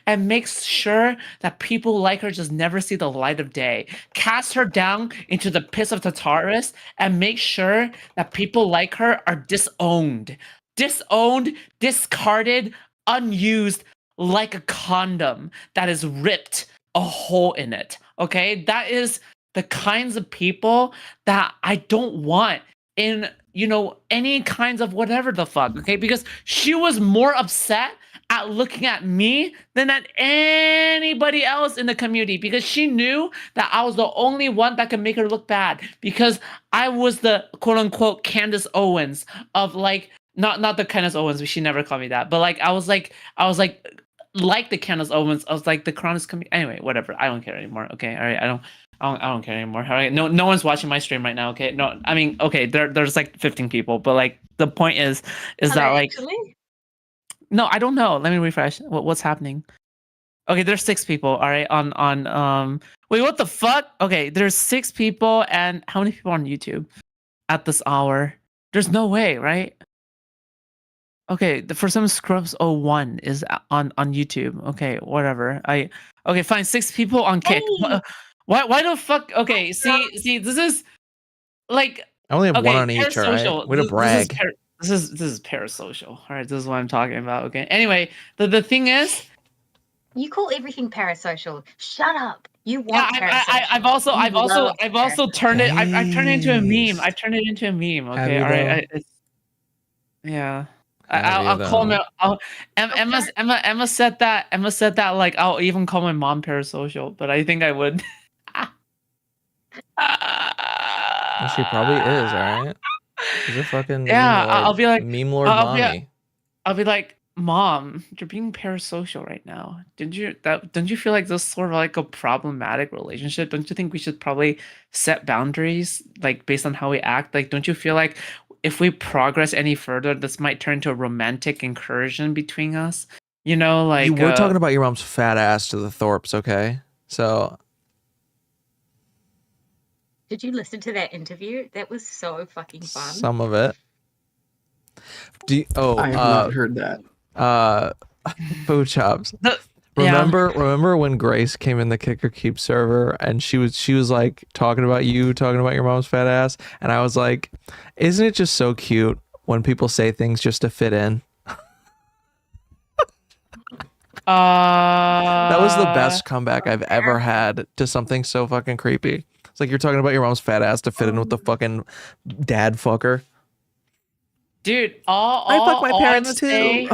and make sure that people like her just never see the light of day. Cast her down into the pits of Tartarus and make sure that people like her are disowned, discarded, unused, like a condom that is ripped a hole in it. Okay, that is the kinds of people that I don't want in, you know, any kinds of whatever the fuck, okay? Because she was more upset at looking at me than at anybody else in the community, because she knew that I was the only one that could make her look bad, because I was the quote unquote Candace Owens of, like, not the Candace Owens, she never called me that, but like I was like the Candace Owens, I was like the Cronus community. Anyway, whatever, I don't care anymore. Okay, all right, I don't care anymore. All right, no one's watching my stream right now. Okay, no, I mean, okay, there's like 15 people, but like the point is that, like, actually? No, I don't know. Let me refresh. What's happening? Okay, there's 6 people. All right, on wait, what the fuck? Okay, there's 6 people, and how many people on YouTube at this hour? There's no way, right? Okay, for some Scrubs 01 is on YouTube. Okay, whatever. Okay, fine. 6 people on Kick. Hey! Why the fuck? Okay, see, this is like, I only have okay, one on each, all right? Way to brag. This is parasocial. All right, this is what I'm talking about. Okay. Anyway, the thing is, you call everything parasocial. Shut up. You want parasocial. I've also turned it. I've turned it into a meme. I've turned it into a meme. Okay. All right. Yeah. I'll call my. Emma said that. Emma said that, like, I'll even call my mom parasocial, but I think I would. Well, she probably is, all right? She's a fucking I'll be like meme lord mommy. I'll be like, Mom, you're being parasocial right now. Don't you feel like this is sort of like a problematic relationship? Don't you think we should probably set boundaries, like, based on how we act? Like, don't you feel like if we progress any further, this might turn to a romantic incursion between us? You know, like, you were talking about your mom's fat ass to the Thorpes, okay? So, did you listen to that interview? That was so fucking fun. Some of it. I have not heard that. Food chops. Remember when Grace came in the Kicker Keep server and she was like talking about your mom's fat ass, and I was like, isn't it just so cute when people say things just to fit in? That was the best comeback I've ever had to something so fucking creepy. It's like you're talking about your mom's fat ass to fit in with the fucking dad fucker. Dude, I fuck my parents too.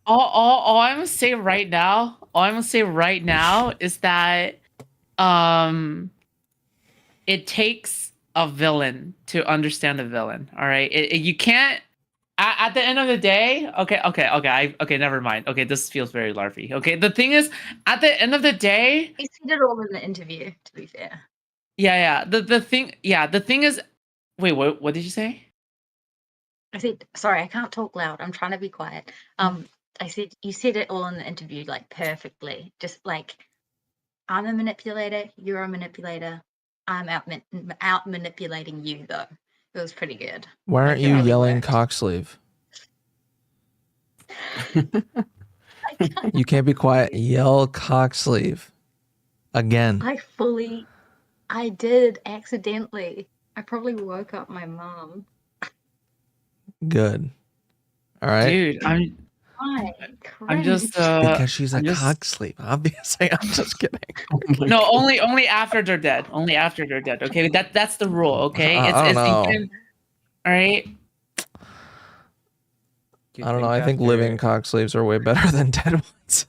all I'm gonna say right now, is that it takes a villain to understand a villain. All right, you can't. At the end of the day, okay, never mind. Okay, this feels very larpy. Okay, the thing is, at the end of the day, He said it all in the interview. To be fair. yeah. The thing is, wait, what did you say? I said, sorry, I can't talk loud. I'm trying to be quiet. I said you said it all in the interview like perfectly. Just like I'm a manipulator, you're a manipulator. I'm out manipulating you though. It was pretty good. Why aren't Like, it you really yelling worked. cocksleeve? I can't- You can't be quiet. Yell cocksleeve. Again. I did accidentally. I probably woke up my mom. Good. All right. Dude, Why? I'm just Because she's a I'm just- cocksleeve. Obviously, I'm just kidding. Oh my no, God. only after they're dead. Only after they're dead. Okay, that's the rule. Okay, I don't know. All right. Do you I don't know. I think after- living cocksleeves are way better than dead ones.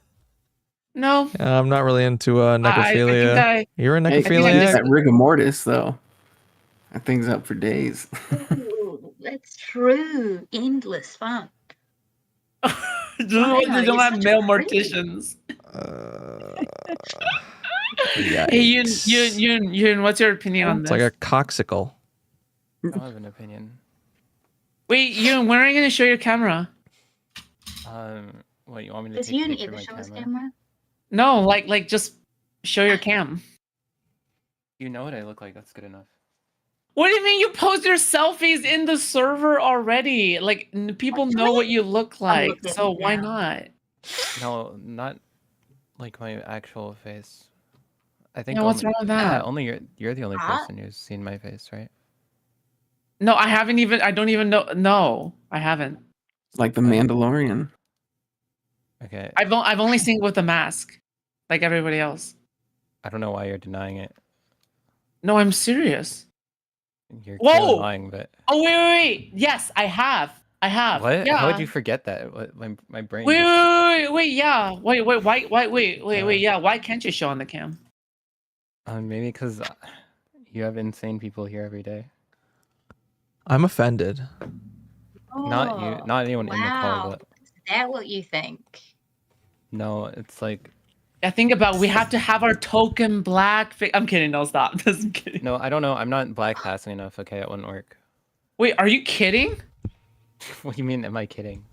No, Yeah, I'm not really into necrophilia. I think You're a Hey, necrophiliac? that rigor mortis though. That thing's up for days. Ooh, that's true. Endless fun. just Why they not? don't You're have such a male creep. morticians. Hey, Yikes. Yun, what's your opinion on It's this? like a coxicle. I don't have an opinion. Wait, Yun, when are you gonna show your camera? What you want me to Does take a you picture ever of my show his camera? camera? No, like just show your cam. You know what I look like. That's good enough. What do you mean you post your selfies in the server already? Like people know what you look like, looking so why now. not? No, not like my actual face. I think Yeah, what's wrong with that? only you're the only Huh? person who's seen my face, right? No, I haven't even. I don't even know. No, I haven't. Like the Mandalorian. Okay. I've only seen it with a mask, like everybody else. I don't know why you're denying it. No, I'm serious. You're Whoa! clearly lying, but Oh wait. Yes, I have. what? Yeah. How would you forget that? What, my brain. Wait, just- wait. Yeah. Wait. Wait. Yeah. Why can't you show on the cam? Maybe because you have insane people here every day. I'm offended. Not you, not anyone in the call, Wow. but Is that what you think? no, it's like I think about we have to have our token black. I'm kidding. No, stop. I'm kidding. no, I don't know. I'm not black passing enough. Okay, it wouldn't work. Wait, are you kidding? What do you mean? Am I kidding?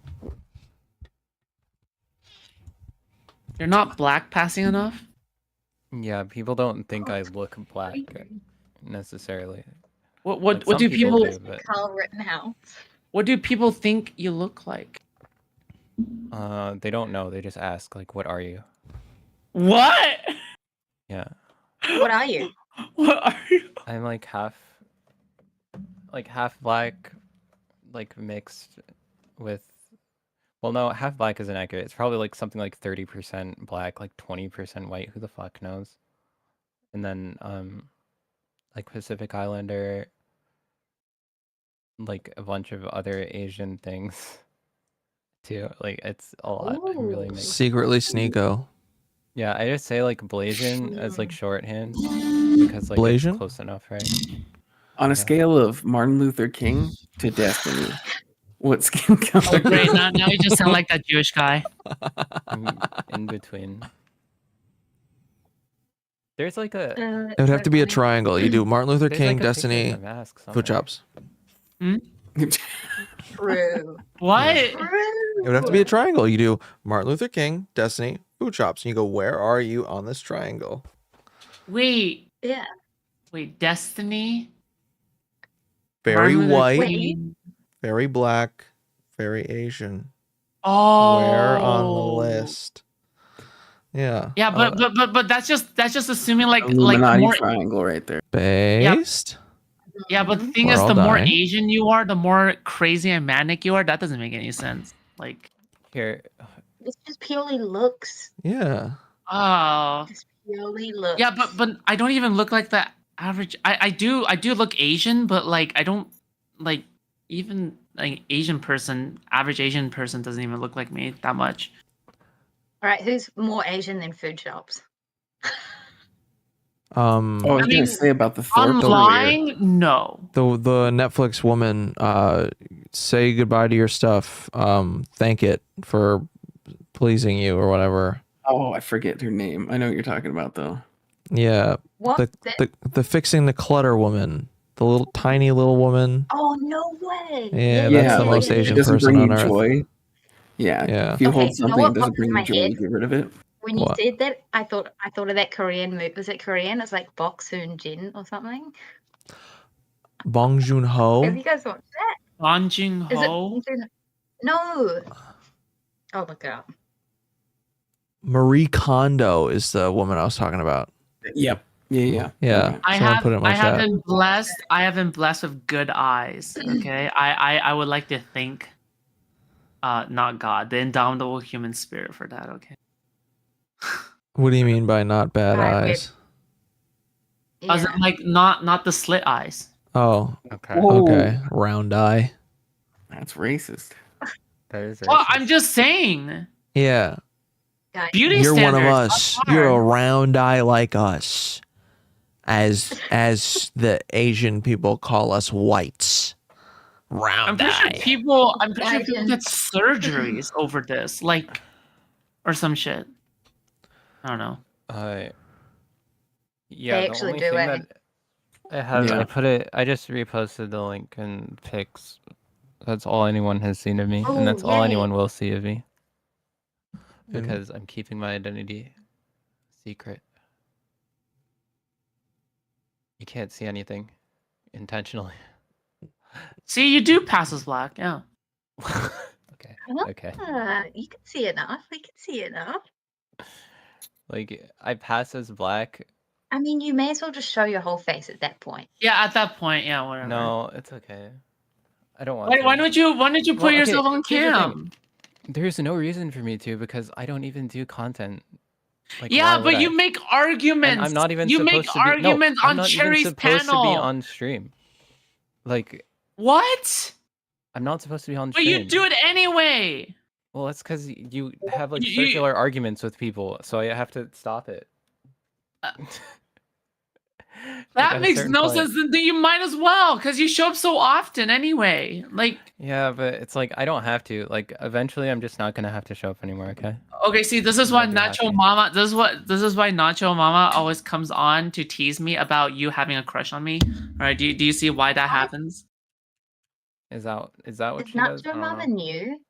You're not black passing enough? Yeah, people don't think I look black necessarily. What Like, what some do people do, but Carl Rittenhouse. what do people think you look like? they don't know. They just ask like, "What are you?" What? Yeah, What are you? What are you? I'm like half black, like mixed with. Well, no, half black isn't accurate. It's probably like something like 30% black, like 20% white. Who the fuck knows? And then like Pacific Islander, like a bunch of other Asian things too. Like it's a lot. I'm really Ooh. mixed. Secretly Sneeko. Yeah, I just say like Blasian as like shorthand because like Blasian? it's close enough, right? On a Yeah. scale of Martin Luther King to Destiny, what skin color? Oh great, now you just sound like that Jewish guy. I'm in between. There's like a It would have to be a triangle. You do Martin Luther there's King, like a picture in Destiny, the mask foot somewhere. chops. True. What? It would have to be a triangle. You do Martin Luther King, Destiny, food chops, and you go, where are you on this triangle? Wait, Yeah. Destiny? Very Martin Luther white, King? very black, very Asian. Oh. Where on the list? Yeah. Yeah, but that's just assuming like the Illuminati more triangle right there. Based? yeah, but the thing We're is all the more dying. Asian you are, the more crazy and manic you are. That doesn't make any sense. Like Here, It's just purely looks. Yeah. oh. Just purely looks. Yeah, but I don't even look like the average. I do look Asian, but like I don't like even like average Asian person doesn't even look like me that much. All right, who's more Asian than food shops? Oh, I was I gonna mean, say about the Thorpe earlier. Online, no. The Netflix woman, say goodbye to your stuff. Thank it for pleasing you or whatever. Oh, I forget her name. I know what you're talking about though. Yeah. What? The fixing the clutter woman. The little tiny little woman. Oh, no way. Yeah, that's the most It Asian doesn't person bring on you earth. joy. Yeah. Yeah. If you Okay, hold you know something, what it doesn't popped bring into you my joy. head? You get rid of it. When you What? said that, I thought of that Korean movie. Was it Korean? It's like Bok Soon Jin or something. Bong Have Joon-ho? you guys watched that? Bong Joon Is it Ho. Bong Joon? No. Oh, look it up. Marie Kondo is the woman I was talking about. Yep. Yeah. Yeah. Okay. Someone put it in my I have chat. been blessed. I have been blessed with good eyes. Okay. I would like to thank not God, the indomitable human spirit for that, okay. What do you mean by not bad Alright, eyes? As in, Yeah. like not the slit eyes. Oh, Okay. okay. Round eye. That's racist. That is Well, racist. I'm just saying. Yeah. Guys, Beauty You're one of standards, us. not You're a hard. round eye like us. As the Asian people call us whites. I'm Round pretty sure eye. people get Guidance. surgeries over this, like, or some shit. I don't know. Yeah, They the actually only do thing it. that I have, Yeah. I just reposted the link and pics. That's all anyone has seen of me, and Oh, that's all yay. anyone will see of me. And Because I'm keeping my identity secret. You can't see anything intentionally. See, you do pass as black, yeah. Okay. Okay. You can see enough. We can see enough. Like, I pass as black. I mean, you may as well just show your whole face at that point. Yeah, at that point, yeah, whatever. No, it's okay. I don't want to. Why don't you put Well, okay, yourself on here's the thing. cam? There's no reason for me to because I don't even do content. Like, why Yeah, would but I? you make And arguments. I'm not even You make supposed to be. No, arguments I'm on not even Cherry's supposed to be panel. on stream. Like, What? I'm not supposed to be on But stream. you do it anyway. Well, that's because you have like You- circular arguments with people, so I have to stop it. Like, That at a makes certain no point. sense. Then you might as well, because you show up so often anyway. Like, Yeah, but it's like I don't have to. Like, eventually, I'm just not gonna have to show up anymore. Okay. okay, see, this is why I'll be Nacho happy. Mama. This is why Nacho Mama always comes on to tease me about you having a crush on me. All right, do you see why that happens? Is that what Is she does? I Nacho don't Mama know. new?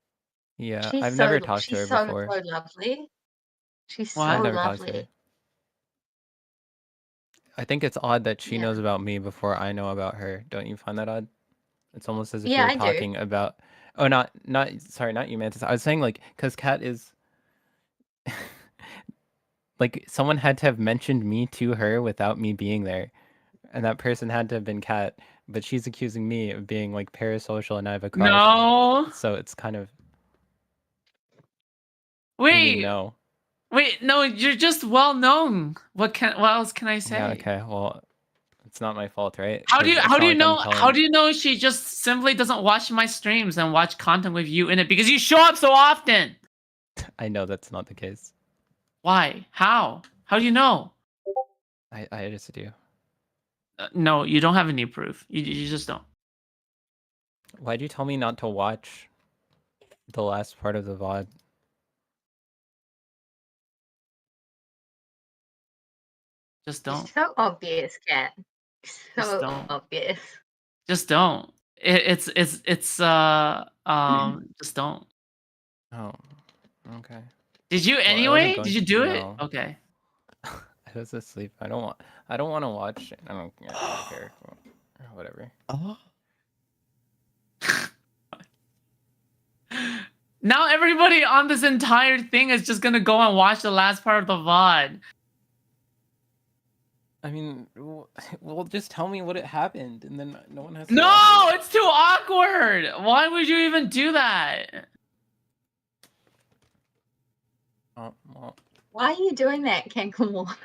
Yeah, I've never talked to her She's so before. lovely. She's What? so I've never talked to her. lovely. I think it's odd that she Yeah. knows about me before I know about her. Don't you find that odd? It's almost as if Yeah, you're I do. talking about. Oh, sorry, not you, Mantis. I was saying like because Kat is. Like someone had to have mentioned me to her without me being there, and that person had to have been Kat. But she's accusing me of being like parasocial, and I have a crush. No. So it's kind of. What do you mean, Wait. no. Wait, no, you're just well known. What else can I say? Yeah. Okay. Well, it's not my fault, right? How do 'Cause you it's how not do you like I'm know telling- how do you know she just simply doesn't watch my streams and watch content with you in it because you show up so often? I know that's not the case. Why? How? How do you know? I just do. No, you don't have any proof. You just don't. Why'd you tell me not to watch the last part of the VOD? Just don't. It's so obvious, Kat. Just So don't. obvious. Just don't. It's just don't. Oh, okay. Did you Well, I wasn't anyway? going Did you to- do no. it? Okay. I was asleep. I don't want to watch. I don't care. Whatever. Now everybody on this entire thing is just gonna go and watch the last part of the VOD. I mean, well, just tell me what it happened, and then no one has to. No, it's too awkward. Why would you even do that? Oh, well, Why are you doing that, Kankamore? What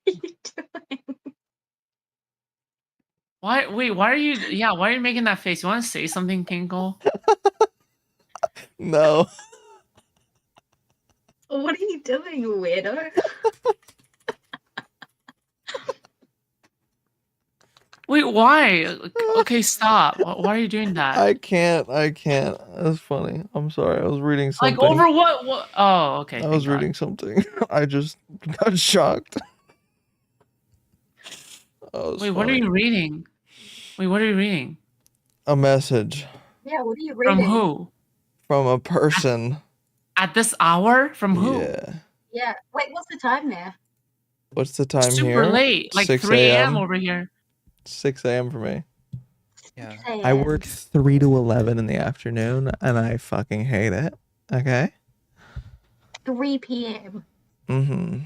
are you doing? Why? Wait. Why are you? Yeah. Why are you making that face? You want to say something, Kinkle? No. What are you doing, weirdo? Wait. Why? Okay. Stop. Why are you doing that? I can't. That's funny. I'm sorry. I was reading something. Like over what? What? Oh, okay. I was reading something. I just got shocked. Wait, what are you reading? Wait, what are you reading? A message Yeah, what are you From reading? who? from a person. At this hour? From who? Yeah. Yeah. Wait, what's the time there? What's the time Super here? late. Like 6 3 a.m. a.m. over here. 6 a.m. for me. Yeah. I work 3 to 11 in the afternoon, and I fucking hate it. Okay? 3 p.m. Mm-hmm.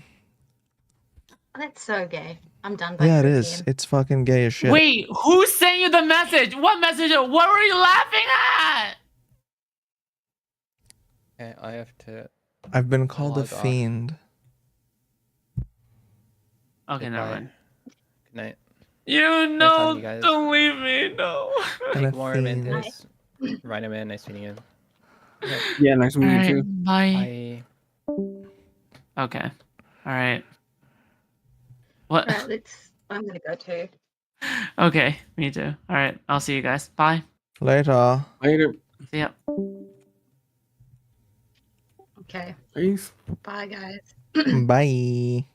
That's so gay. I'm done by Yeah, it 3 is. p.m. It's fucking gay as shit. Wait, who sent you the message? What message? What were you laughing at? Okay, I have to. I've been called a log off. fiend. Okay, never Goodbye. mind. Good night. You talking know, to you guys. don't leave me, no. And a Take more fiend. Mantis. Rhinoman, nice meeting you. Okay. Yeah, nice to meet you Alright, too. bye. Bye. Okay. Alright. What? Right, I'm gonna go too. Okay, me too. Alright, I'll see you guys. Bye. Later. Later. See ya. Okay. Peace. Bye, guys. Bye.